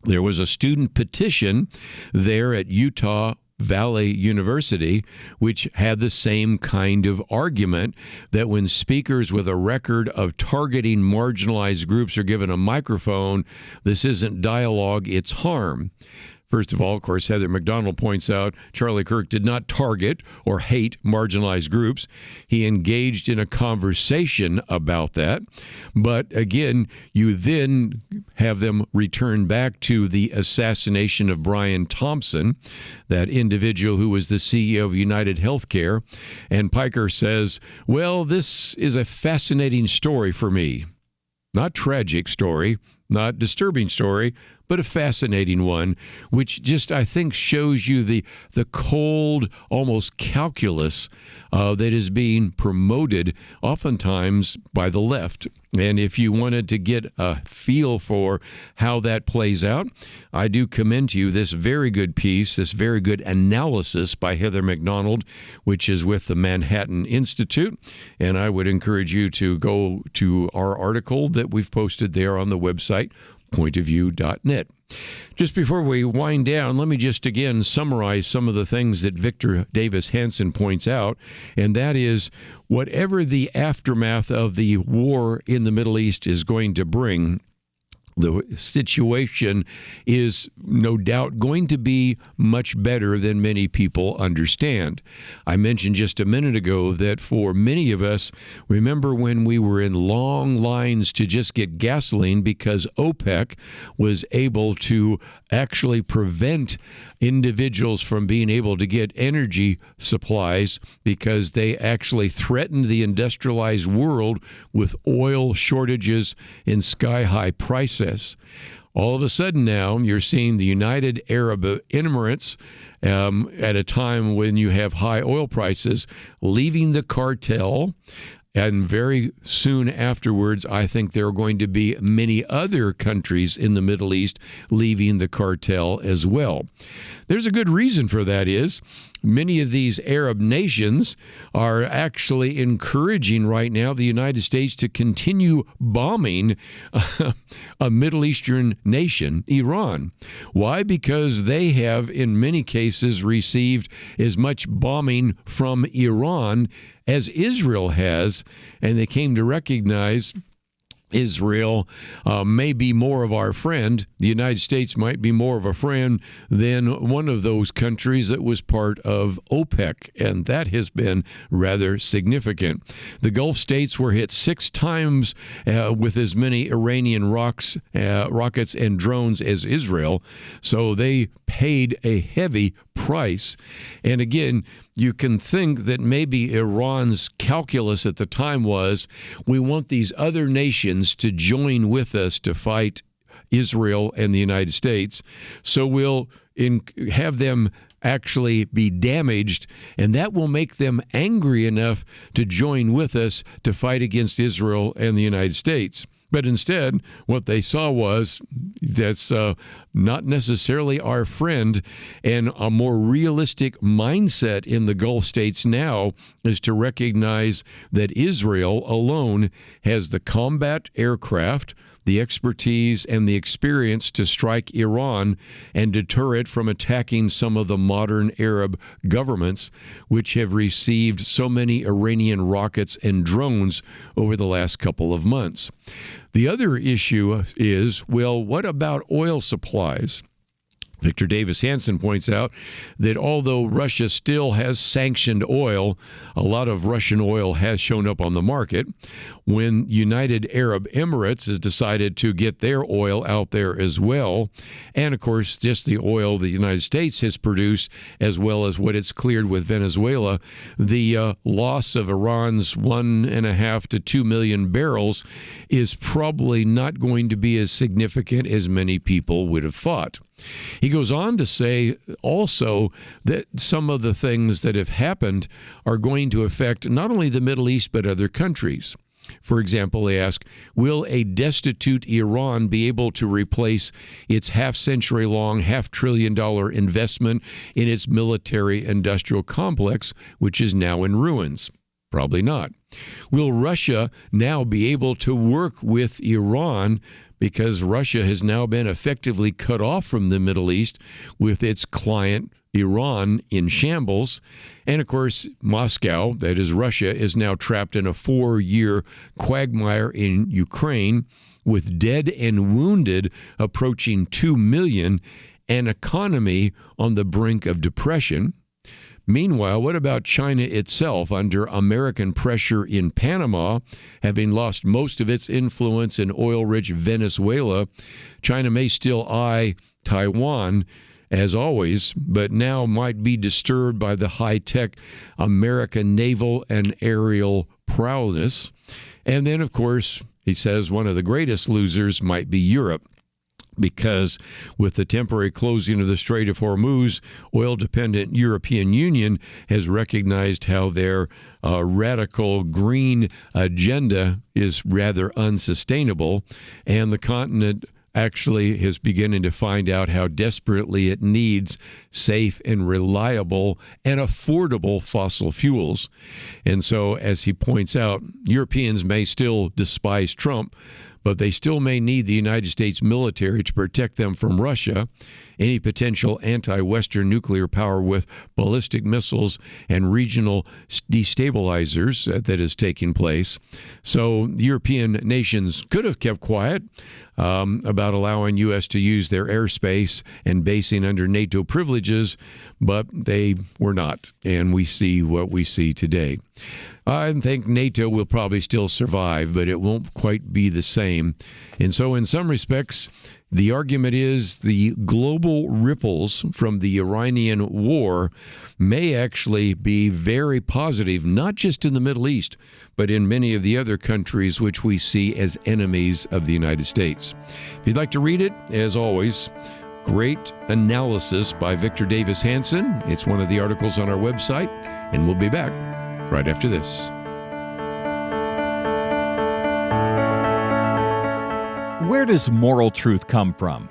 there was a student petition there at Utah Valley University, which had the same kind of argument that when speakers with a record of targeting marginalized groups are given a microphone, this isn't dialogue, it's harm. First of all, of course, Heather McDonald points out Charlie Kirk did not target or hate marginalized groups. He engaged in a conversation about that. But again, you then have them return back to the assassination of Brian Thompson, that individual who was the CEO of United Healthcare. And Piker says, well, this is a fascinating story for me. Not tragic story, not disturbing story, but a fascinating one, which just, I think, shows you the cold, almost calculus that is being promoted oftentimes by the left. And if you wanted to get a feel for how that plays out, I do commend to you this very good piece, this very good analysis by Heather McDonald, which is with the Manhattan Institute. And I would encourage you to go to our article that we've posted there on the website, pointofview.net. Just before we wind down, let me just again summarize some of the things that Victor Davis Hanson points out, and that is whatever the aftermath of the war in the Middle East is going to bring, the situation is no doubt going to be much better than many people understand. I mentioned just a minute ago that for many of us, remember when we were in long lines to just get gasoline because OPEC was able to actually prevent individuals from being able to get energy supplies because they actually threatened the industrialized world with oil shortages and sky-high prices. All of a sudden now, you're seeing the United Arab Emirates at a time when you have high oil prices leaving the cartel And very soon afterwards, I think there are going to be many other countries in the Middle East leaving the cartel as well. There's a good reason for that is many of these Arab nations are actually encouraging right now the United States to continue bombing a Middle Eastern nation, Iran. Why? Because they have, in many cases, received as much bombing from Iran as Israel has, and they came to recognize Israel may be more of our friend. The United States might be more of a friend than one of those countries that was part of OPEC, and that has been rather significant. The Gulf states were hit 6 times with as many Iranian rockets and drones as Israel, so they paid a heavy price. And again, you can think that maybe Iran's calculus at the time was, we want these other nations to join with us to fight Israel and the United States, so we'll have them actually be damaged, and that will make them angry enough to join with us to fight against Israel and the United States. But instead, what they saw was that's not necessarily our friend, and a more realistic mindset in the Gulf states now is to recognize that Israel alone has the combat aircraft, the expertise, and the experience to strike Iran and deter it from attacking some of the modern Arab governments, which have received so many Iranian rockets and drones over the last couple of months. The other issue is, well, what about oil supplies? Victor Davis Hanson points out that although Russia still has sanctioned oil, a lot of Russian oil has shown up on the market. When United Arab Emirates has decided to get their oil out there as well, and of course just the oil the United States has produced as well as what it's cleared with Venezuela, the loss of Iran's 1.5 to 2 million barrels is probably not going to be as significant as many people would have thought. He goes on to say also that some of the things that have happened are going to affect not only the Middle East but other countries. For example, they ask, will a destitute Iran be able to replace its half-century-long, $500 billion investment in its military-industrial complex, which is now in ruins? Probably not. Will Russia now be able to work with Iran because Russia has now been effectively cut off from the Middle East with its client Iran in shambles? And of course, Moscow, that is Russia, is now trapped in a 4-year quagmire in Ukraine with dead and wounded approaching 2 million, an economy on the brink of depression. Meanwhile, what about China itself under American pressure in Panama? Having lost most of its influence in oil-rich Venezuela, China may still eye Taiwan as always, but now might be disturbed by the high-tech American naval and aerial prowess. And then, of course, he says one of the greatest losers might be Europe, because with the temporary closing of the Strait of Hormuz, oil-dependent European Union has recognized how their radical green agenda is rather unsustainable, and the continent actually is beginning to find out how desperately it needs safe and reliable and affordable fossil fuels. And so, as he points out, Europeans may still despise Trump, but they still may need the United States military to protect them from Russia, any potential anti-Western nuclear power with ballistic missiles and regional destabilizers that is taking place. So the European nations could have kept quiet about allowing U.S. to use their airspace and basing under NATO privileges, but they were not, and we see what we see today. I think NATO will probably still survive, but it won't quite be the same. And so in some respects, the argument is the global ripples from the Iranian war may actually be very positive, not just in the Middle East, but in many of the other countries which we see as enemies of the United States. If you'd like to read it, as always, great analysis by Victor Davis Hanson. It's one of the articles on our website, and we'll be back right after this. Where does moral truth come from?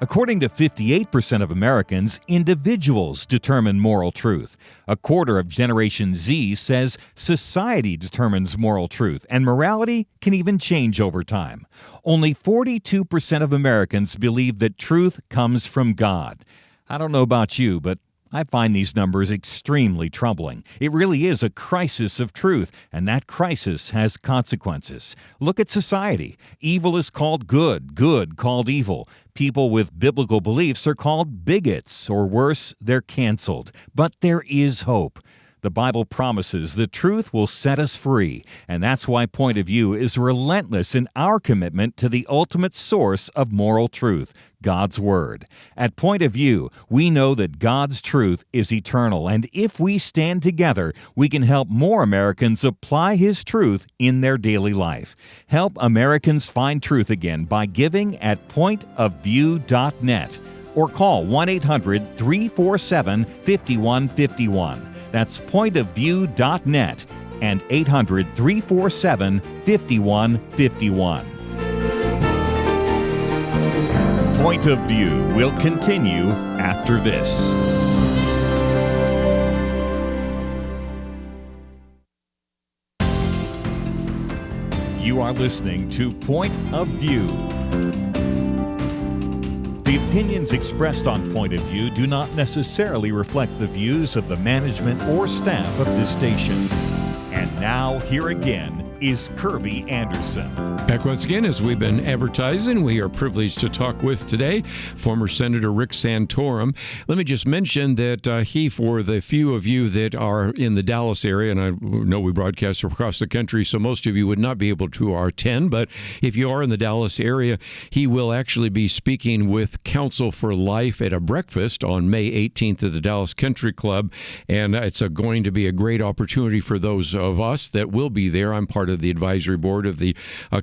According to 58% of Americans, individuals determine moral truth. A quarter of Generation Z says society determines moral truth, and morality can even change over time. Only 42% of Americans believe that truth comes from God. I don't know about you, but I find these numbers extremely troubling. It really is a crisis of truth, and that crisis has consequences. Look at society. Evil is called good, good called evil. People with biblical beliefs are called bigots, or worse, they're canceled. But there is hope. The Bible promises the truth will set us free, and that's why Point of View is relentless in our commitment to the ultimate source of moral truth, God's Word. At Point of View, we know that God's truth is eternal, and if we stand together, we can help more Americans apply His truth in their daily life. Help Americans find truth again by giving at pointofview.net or call 1-800-347-5151. That's pointofview.net and 800-347-5151. Point of View will continue after this. You are listening to Point of View. The opinions expressed on Point of View do not necessarily reflect the views of the management or staff of this station. And now, here again is Kerby Anderson. Back once again, as we've been advertising, we are privileged to talk with today former Senator Rick Santorum. Let me just mention that he, for the few of you that are in the Dallas area, and I know we broadcast across the country, so most of you would not be able to attend, but if you are in the Dallas area, he will actually be speaking with Counsel for Life at a breakfast on May 18th at the Dallas Country Club, and it's going to be a great opportunity for those of us that will be there. I'm part of the advisory board of the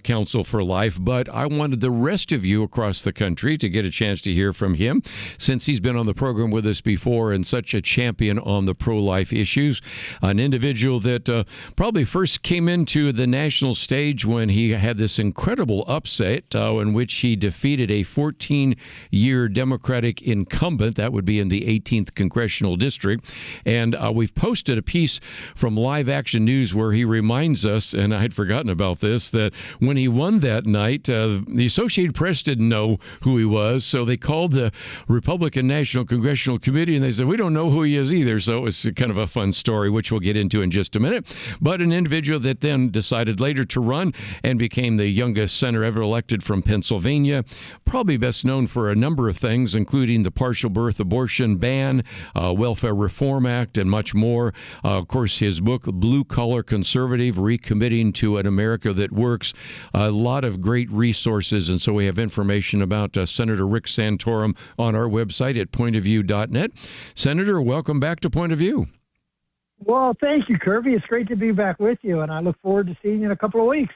Counsel for Life, but I wanted the rest of you across the country to get a chance to hear from him, since he's been on the program with us before and such a champion on the pro-life issues. An individual that probably first came into the national stage when he had this incredible upset in which he defeated a 14-year Democratic incumbent. That would be in the 18th Congressional District. And we've posted a piece from Live Action News where he reminds us, and I had forgotten about this, that when he won that night, the Associated Press didn't know who he was, so they called the Republican National Congressional Committee, and they said, we don't know who he is either. So it was kind of a fun story, which we'll get into in just a minute. But an individual that then decided later to run and became the youngest senator ever elected from Pennsylvania, probably best known for a number of things, including the partial birth abortion ban, Welfare Reform Act, and much more. Of course, his book, Blue Collar Conservative, Recommitting to an America That Works. A lot of great resources, and so we have information about Senator Rick Santorum on our website at pointofview.net. Senator, welcome back to Point of View. Well, thank you, Kerby. It's great to be back with you, and I look forward to seeing you in a couple of weeks.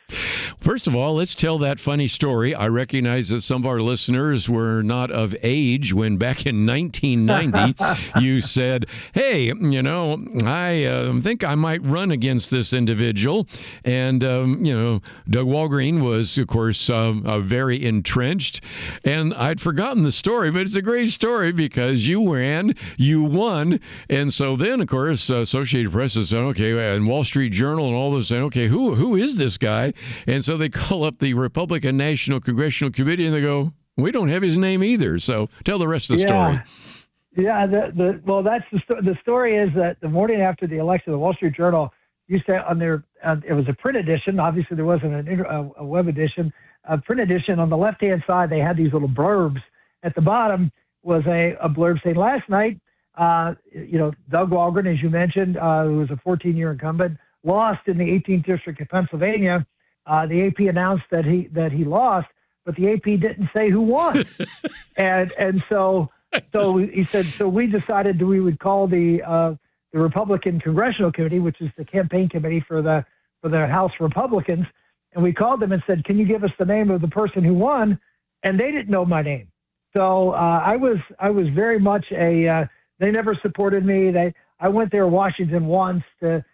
First of all, let's tell that funny story. I recognize that some of our listeners were not of age when back in 1990 you said, hey, I think I might run against this individual. And, Doug Walgreen was, of course, very entrenched. And I'd forgotten the story, but it's a great story because you ran, you won. And so then, of course, Associated Press said, okay, and Wall Street Journal and all those saying, okay, who is this guy? And so they call up the Republican National Congressional Committee and they go, we don't have his name either. So tell the rest of the story. Yeah, that's the story is that the morning after the election, the Wall Street Journal used to on their it was a print edition. Obviously, there wasn't a web edition. A print edition on the left-hand side, they had these little blurbs. At the bottom was a blurb saying, last night, Doug Walgreen, as you mentioned, who was a 14-year incumbent, lost in the 18th District of Pennsylvania. The AP announced that he lost, but the AP didn't say who won. and so he said, so we decided we would call the Republican Congressional Committee, which is the campaign committee for the House Republicans, and we called them and said, can you give us the name of the person who won? And they didn't know my name. So I was very much they never supported me. I went there Washington once to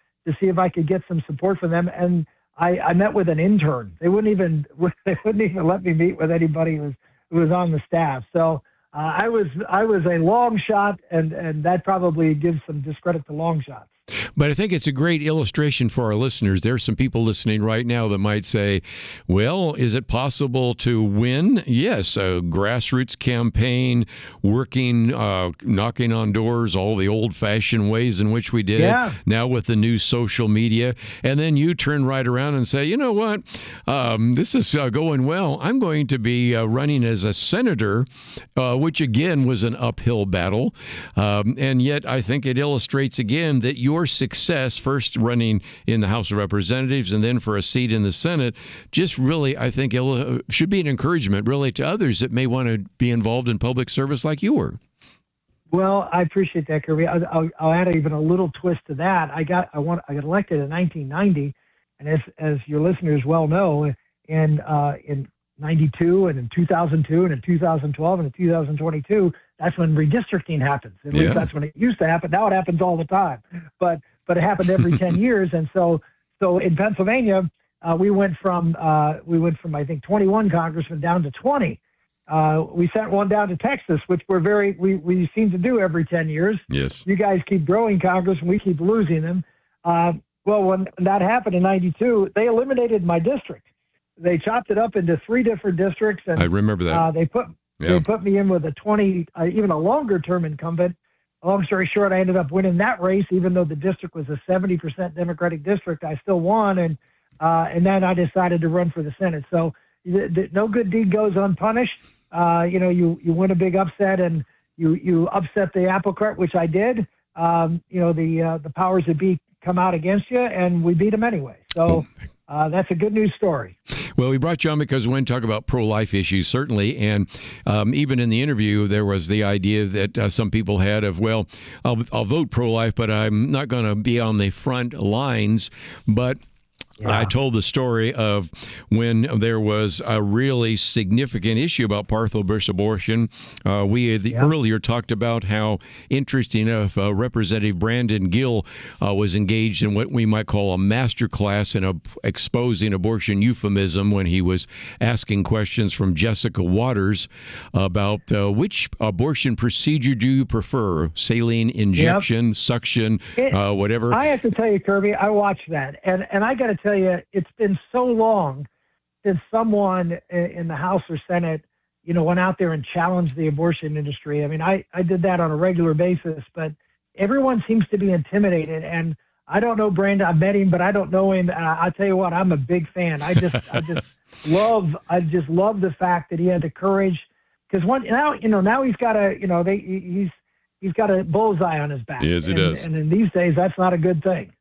see if I could get some support from them, and I met with an intern. They wouldn't even let me meet with anybody who was on the staff. So I was a long shot, and that probably gives some discredit to long shots. But I think it's a great illustration for our listeners. There's some people listening right now that might say, well, is it possible to win? Yes, a grassroots campaign, working, knocking on doors, all the old-fashioned ways in which we did it, now with the new social media. And then you turn right around and say, you know what, this is going well. I'm going to be running as a senator, which, again, was an uphill battle. And yet I think it illustrates, again, that your success, first running in the House of Representatives and then for a seat in the Senate, just really, I think, should be an encouragement really to others that may want to be involved in public service like you were. Well, I appreciate that, Kerby. I'll add even a little twist to that. I got elected in 1990, and as your listeners well know, in 92 and in 2002 and in 2012 and in 2022, that's when redistricting happens. At least that's when it used to happen. Now it happens all the time, but it happened every 10 years. And so in Pennsylvania, we went from I think 21 congressmen down to 20. We sent one down to Texas, which we seem to do every 10 years. Yes. You guys keep growing Congress, and we keep losing them. Well, when that happened in 92, they eliminated my district. They chopped it up into 3 different districts, and I remember that. They put me in with a 20, even a longer term incumbent. Long story short, I ended up winning that race, even though the district was a 70% Democratic district. I still won, and then I decided to run for the Senate. So no good deed goes unpunished. You win a big upset, and you upset the apple cart, which I did. The powers that be come out against you, and we beat them anyway. So. That's a good news story. Well, we brought you on because we want to talk about pro-life issues, certainly. And even in the interview, there was the idea that some people had of, well, I'll vote pro-life, but I'm not going to be on the front lines. But I told the story of when there was a really significant issue about partial-birth abortion. We earlier talked about how interesting enough Representative Brandon Gill was engaged in what we might call a master class in exposing abortion euphemism when he was asking questions from Jessica Waters about which abortion procedure do you prefer, saline injection, suction, whatever. I have to tell you, Kerby, I watched that, and I got to tell you, it's been so long since someone in the House or Senate, went out there and challenged the abortion industry. I mean, I did that on a regular basis, but everyone seems to be intimidated. And I don't know Brandon. I met him, but I don't know him. I'll tell you what, I'm a big fan. I just love the fact that he had the courage, because now he's got he's got a bullseye on his back. Yes, he does. And in these days, that's not a good thing.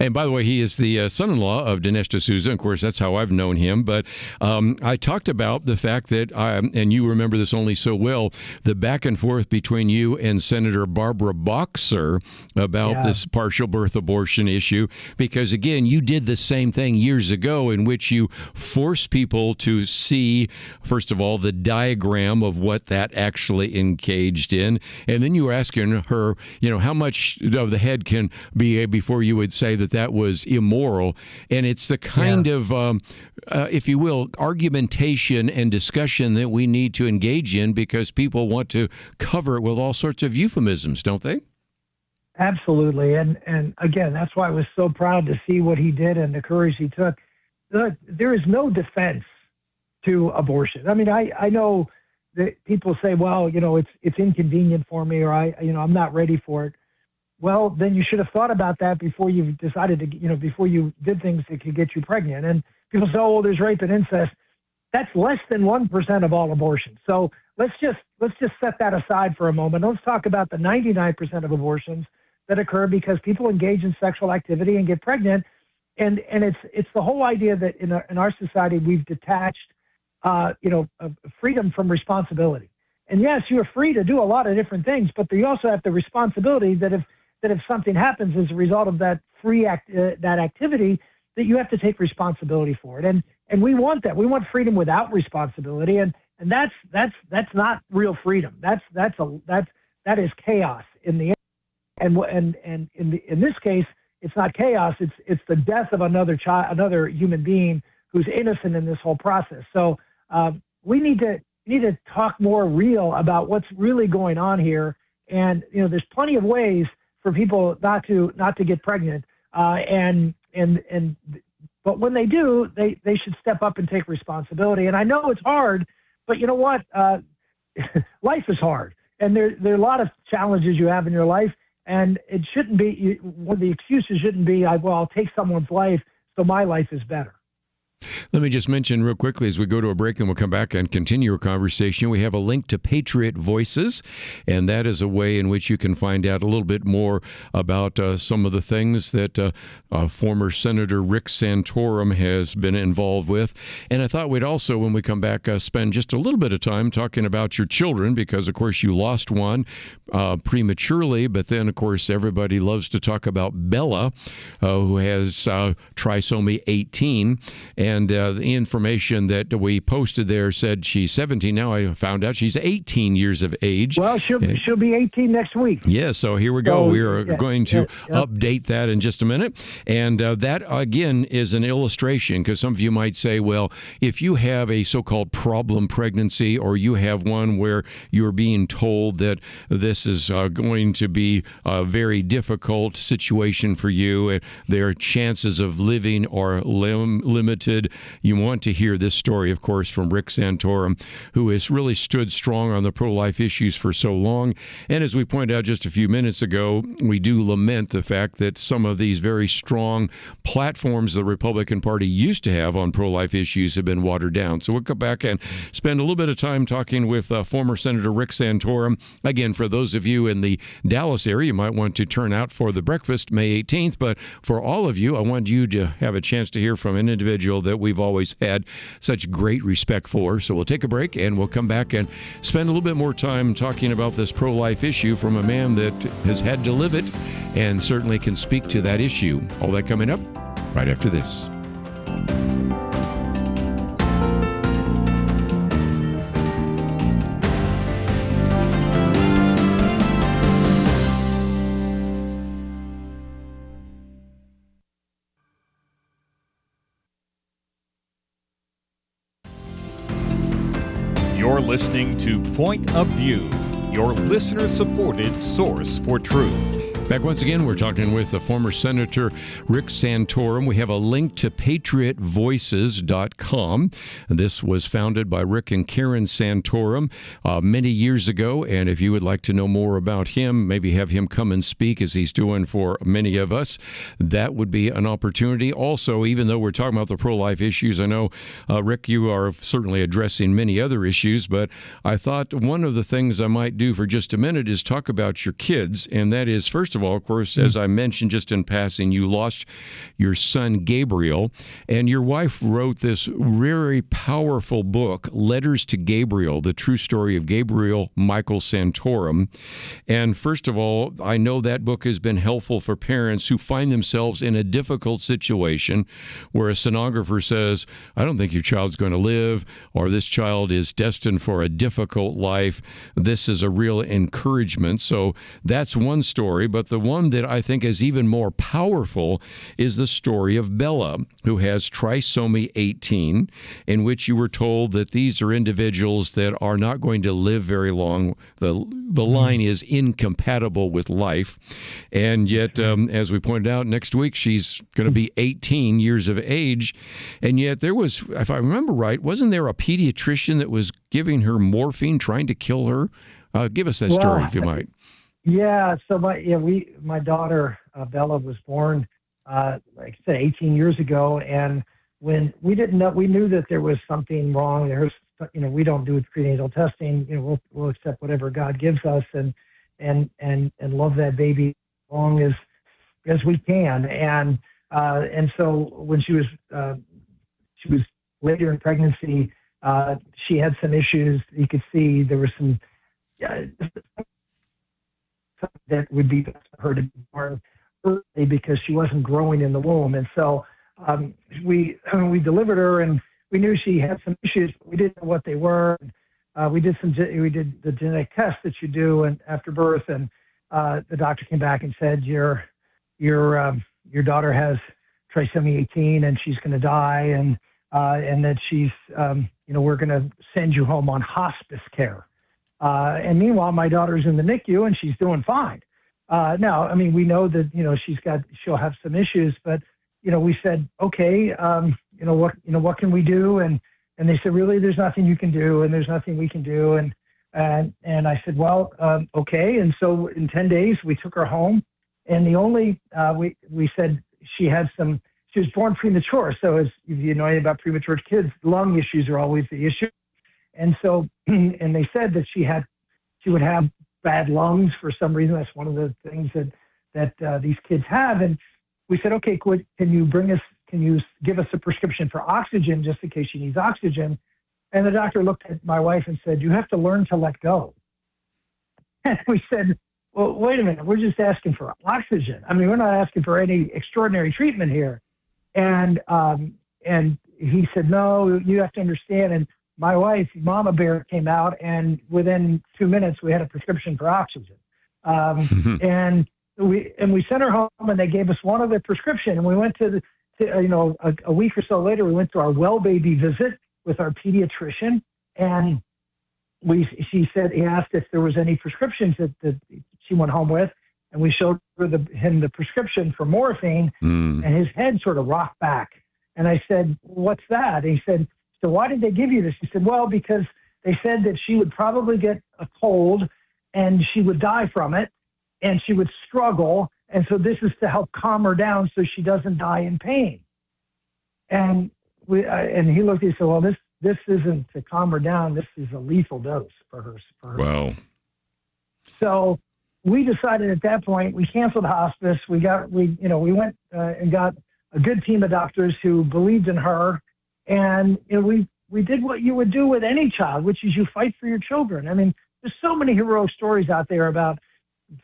And by the way, he is the son-in-law of Dinesh D'Souza. Of course, that's how I've known him. But I talked about the fact that, and you remember this only so well, the back and forth between you and Senator Barbara Boxer about this partial birth abortion issue. Because, again, you did the same thing years ago in which you forced people to see, first of all, the diagram of what that actually engaged in. And then you were asking her, how much of the head can be before you would say that was immoral. And it's the kind of, if you will, argumentation and discussion that we need to engage in, because people want to cover it with all sorts of euphemisms, don't they? Absolutely. And again, that's why I was so proud to see what he did and the courage he took. Look, there is no defense to abortion. I mean, I know that people say, well, it's inconvenient for me, or I'm not ready for it. Well, then you should have thought about that before you decided to, before you did things that could get you pregnant. And people say, oh, there's rape and incest. That's less than 1% of all abortions. So let's just set that aside for a moment. Let's talk about the 99% of abortions that occur because people engage in sexual activity and get pregnant. And it's the whole idea that in our society we've detached, freedom from responsibility. And yes, you're free to do a lot of different things, but you also have the responsibility that if something happens as a result of that that activity, that you have to take responsibility for it. And we want that. We want freedom without responsibility. And that's not real freedom. That is chaos in the end. And in this case, it's not chaos. It's the death of another human being who's innocent in this whole process. So we need to talk more real about what's really going on here. And there's plenty of ways for people not to get pregnant. But when they do, they should step up and take responsibility. And I know it's hard, but you know what? Life is hard, and there are a lot of challenges you have in your life, and it shouldn't be. One of the excuses shouldn't be, I'll take someone's life so my life is better. Let me just mention real quickly as we go to a break, and we'll come back and continue our conversation. We have a link to Patriot Voices, and that is a way in which you can find out a little bit more about some of the things that former Senator Rick Santorum has been involved with. And I thought we'd also, when we come back, spend just a little bit of time talking about your children, because, of course, you lost one prematurely, but then, of course, everybody loves to talk about Bella, who has trisomy 18. And the information that we posted there said she's 17. Now I found out she's 18 years of age. Well, she'll be 18 next week. Yeah, so here we go. We are going to update that in just a minute. And that, again, is an illustration, because some of you might say, well, if you have a so-called problem pregnancy, or you have one where you're being told that this is going to be a very difficult situation for you, their chances of living are limited. You want to hear this story, of course, from Rick Santorum, who has really stood strong on the pro-life issues for so long. And as we pointed out just a few minutes ago, we do lament the fact that some of these very strong platforms the Republican Party used to have on pro-life issues have been watered down. So we'll go back and spend a little bit of time talking with former Senator Rick Santorum. Again, for those of you in the Dallas area, you might want to turn out for the breakfast May 18th. But for all of you, I want you to have a chance to hear from an individual that we've always had such great respect for. So we'll take a break, and we'll come back and spend a little bit more time talking about this pro-life issue from a man that has had to live it and certainly can speak to that issue. All that coming up right after this. You're listening to Point of View, your listener-supported source for truth. Back once again, we're talking with the former Senator Rick Santorum. We have a link to patriotvoices.com. This was founded by Rick and Karen Santorum many years ago. And if you would like to know more about him, maybe have him come and speak as he's doing for many of us, that would be an opportunity. Also, even though we're talking about the pro-life issues, I know, Rick, you are certainly addressing many other issues, but I thought one of the things I might do for just a minute is talk about your kids. And that is, first of all, of course, as I mentioned just in passing, you lost your son, Gabriel, and your wife wrote this very powerful book, Letters to Gabriel, the true story of Gabriel Michael Santorum. And first of all, I know that book has been helpful for parents who find themselves in a difficult situation where a sonographer says, I don't think your child's going to live, or this child is destined for a difficult life. This is a real encouragement. So that's one story. But the one that I think is even more powerful is the story of Bella, who has trisomy 18, in which you were told that these are individuals that are not going to live very long. The line is incompatible with life. And yet, as we pointed out, next week she's going to be 18 years of age. And yet there was, if I remember right, wasn't there a pediatrician that was giving her morphine, trying to kill her? Give us that story, if you might. Yeah, so my daughter Bella was born, like I said, 18 years ago, and when we didn't know, we knew that there was something wrong. We don't do prenatal testing. We'll accept whatever God gives us, and love that baby as long as we can. And so when she was later in pregnancy, she had some issues. You could see there were some. That would be best for her to be born early because she wasn't growing in the womb. And so we delivered her, and we knew she had some issues, but we didn't know what they were. We did the genetic test that you do and after birth, and the doctor came back and said your your daughter has trisomy 18 and she's going to die, and that she's, we're going to send you home on hospice care. And meanwhile, my daughter's in the NICU and she's doing fine. Now, I mean, we know that, she'll have some issues, but, we said, okay, what can we do? And they said, really, there's nothing you can do, and there's nothing we can do. And I said, well, okay. And so in 10 days, we took her home, and the only, we said she was born premature. So as you know anything about premature kids, lung issues are always the issue. And so, and they said that she would have bad lungs for some reason. That's one of the things that these kids have. And we said, okay, can you give us a prescription for oxygen just in case she needs oxygen? And the doctor looked at my wife and said, you have to learn to let go. And we said, well, wait a minute, we're just asking for oxygen. I mean, we're not asking for any extraordinary treatment here. And he said, no, you have to understand. And my wife, Mama Bear, came out, and within 2 minutes, we had a prescription for oxygen. And we sent her home, and they gave us one other prescription. And we went to a week or so later, we went to our well baby visit with our pediatrician, and he asked if there was any prescriptions that she went home with, and we showed him the prescription for morphine, and his head sort of rocked back. And I said, what's that? And he said, so why did they give you this? He said, well, because they said that she would probably get a cold and she would die from it, and she would struggle. And so this is to help calm her down so she doesn't die in pain. And he looked at me and said, well, this isn't to calm her down. This is a lethal dose for her. Wow. So we decided at that point, we canceled hospice. We went and got a good team of doctors who believed in her. And we did what you would do with any child, which is you fight for your children. I mean, there's so many heroic stories out there about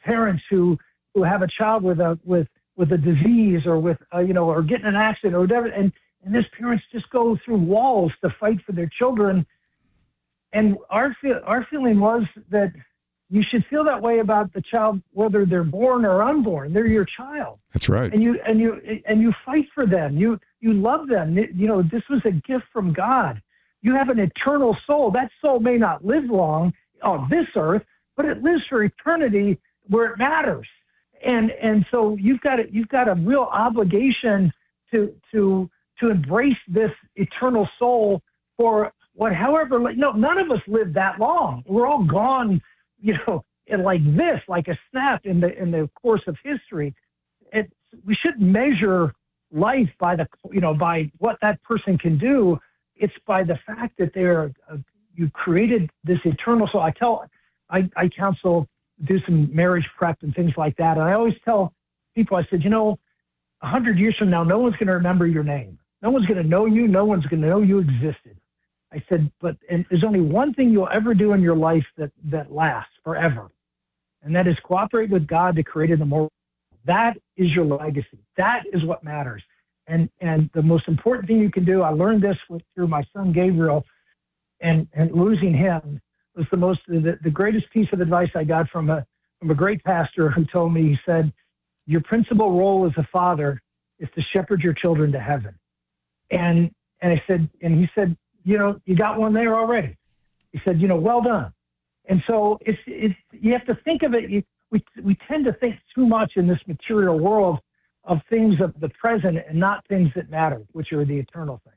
parents who have a child with a disease or or getting an accident or whatever, and these parents just go through walls to fight for their children. And our feeling was that you should feel that way about the child, whether they're born or unborn. They're your child. That's right. And you fight for them. You love them. This was a gift from God. You have an eternal soul. That soul may not live long on this earth, but it lives for eternity where it matters. And so you've got a real obligation to embrace this eternal soul for however. None of us live that long. We're all gone, like a snap in the course of history. We shouldn't measure life by by what that person can do. It's by the fact that you created this eternal soul. I counsel, do some marriage prep and things like that. And I always tell people, I said, 100 years from now, no one's going to remember your name. No one's going to know you. No one's going to know you existed. I said, and there's only one thing you'll ever do in your life that lasts forever. And that is cooperate with God to create an immortal. That is your legacy. That is what matters. And the most important thing you can do, I learned this through my son Gabriel, and losing him was the greatest piece of advice I got from a great pastor who told me. He said, your principal role as a father is to shepherd your children to heaven. And he said, you got one there already. He said, well done. And so you have to think of it. We tend to think too much in this material world of things of the present and not things that matter, which are the eternal things.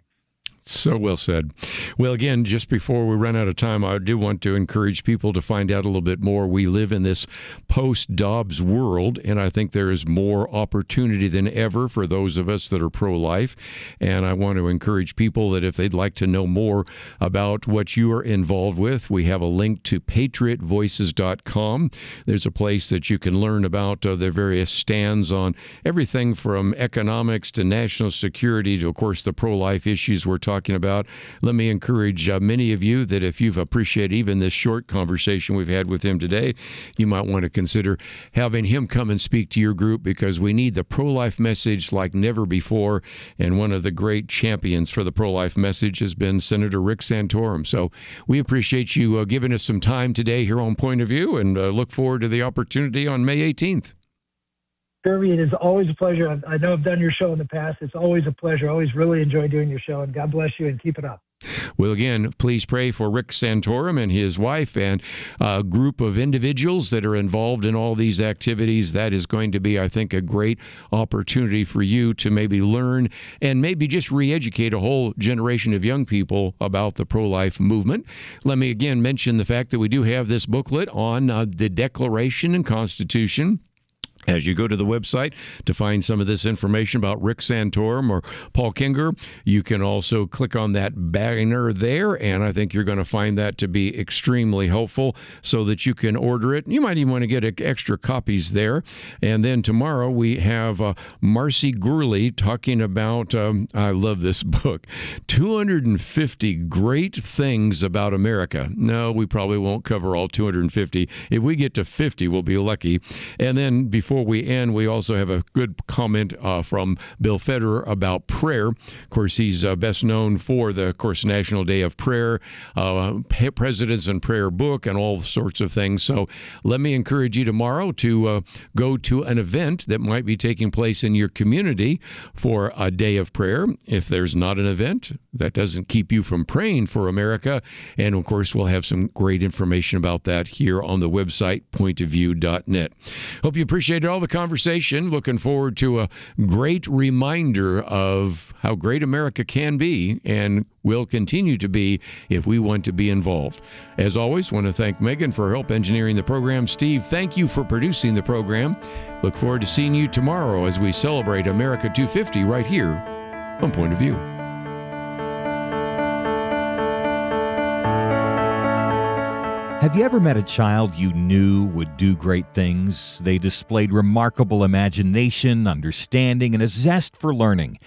So well said. Well, again, just before we run out of time, I do want to encourage people to find out a little bit more. We live in this post-Dobbs world, and I think there is more opportunity than ever for those of us that are pro-life. And I want to encourage people that if they'd like to know more about what you are involved with, we have a link to patriotvoices.com. There's a place that you can learn about their various stands on everything from economics to national security to, of course, the pro-life issues we're talking about. Let me encourage many of you that if you've appreciated even this short conversation we've had with him today, you might want to consider having him come and speak to your group, because we need the pro-life message like never before. And one of the great champions for the pro-life message has been Senator Rick Santorum. So we appreciate you giving us some time today here on Point of View, and look forward to the opportunity on May 18th. Kerby, it is always a pleasure. I know I've done your show in the past. It's always a pleasure. I always really enjoy doing your show, and God bless you and keep it up. Well, again, please pray for Rick Santorum and his wife and a group of individuals that are involved in all these activities. That is going to be, I think, a great opportunity for you to maybe learn and maybe just re-educate a whole generation of young people about the pro-life movement. Let me again mention the fact that we do have this booklet on the Declaration and Constitution. As you go to the website to find some of this information about Rick Santorum or Paul Kengor, you can also click on that banner there, and I think you're going to find that to be extremely helpful so that you can order it. You might even want to get extra copies there. And then tomorrow we have Marcy Gurley talking about, I love this book, 250 Great Things About America. No, we probably won't cover all 250. If we get to 50, we'll be lucky. And then before we end, we also have a good comment from Bill Federer about prayer. Of course, he's best known for the, National Day of Prayer, Presidents and Prayer book, and all sorts of things. So let me encourage you tomorrow to go to an event that might be taking place in your community for a day of prayer. If there's not an event, that doesn't keep you from praying for America. And, of course, we'll have some great information about that here on the website, pointofview.net. Hope you appreciate all the conversation. Looking forward to a great reminder of how great America can be and will continue to be if we want to be involved. As always, want to thank Megan for her help engineering the program. Steve, thank you for producing the program. Look forward to seeing you tomorrow as we celebrate America 250 right here on Point of View. Have you ever met a child you knew would do great things? They displayed remarkable imagination, understanding, and a zest for learning.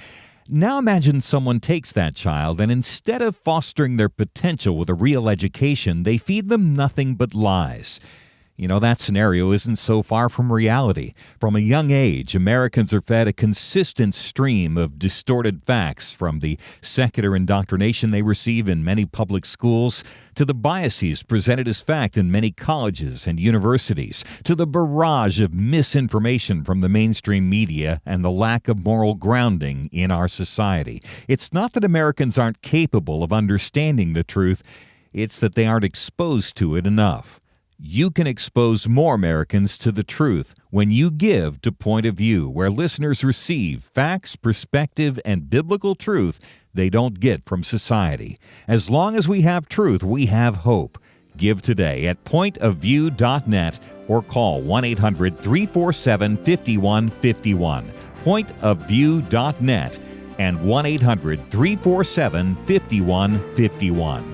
Now imagine someone takes that child and instead of fostering their potential with a real education, they feed them nothing but lies. You know, that scenario isn't so far from reality. From a young age, Americans are fed a consistent stream of distorted facts, from the secular indoctrination they receive in many public schools, to the biases presented as fact in many colleges and universities, to the barrage of misinformation from the mainstream media and the lack of moral grounding in our society. It's not that Americans aren't capable of understanding the truth, it's that they aren't exposed to it enough. You can expose more Americans to the truth when you give to Point of View, where listeners receive facts, perspective, and biblical truth they don't get from society. As long as we have truth, we have hope. Give today at pointofview.net or call 1-800-347-5151. Pointofview.net and 1-800-347-5151.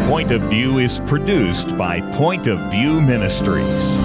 Point of View is produced by Point of View Ministries.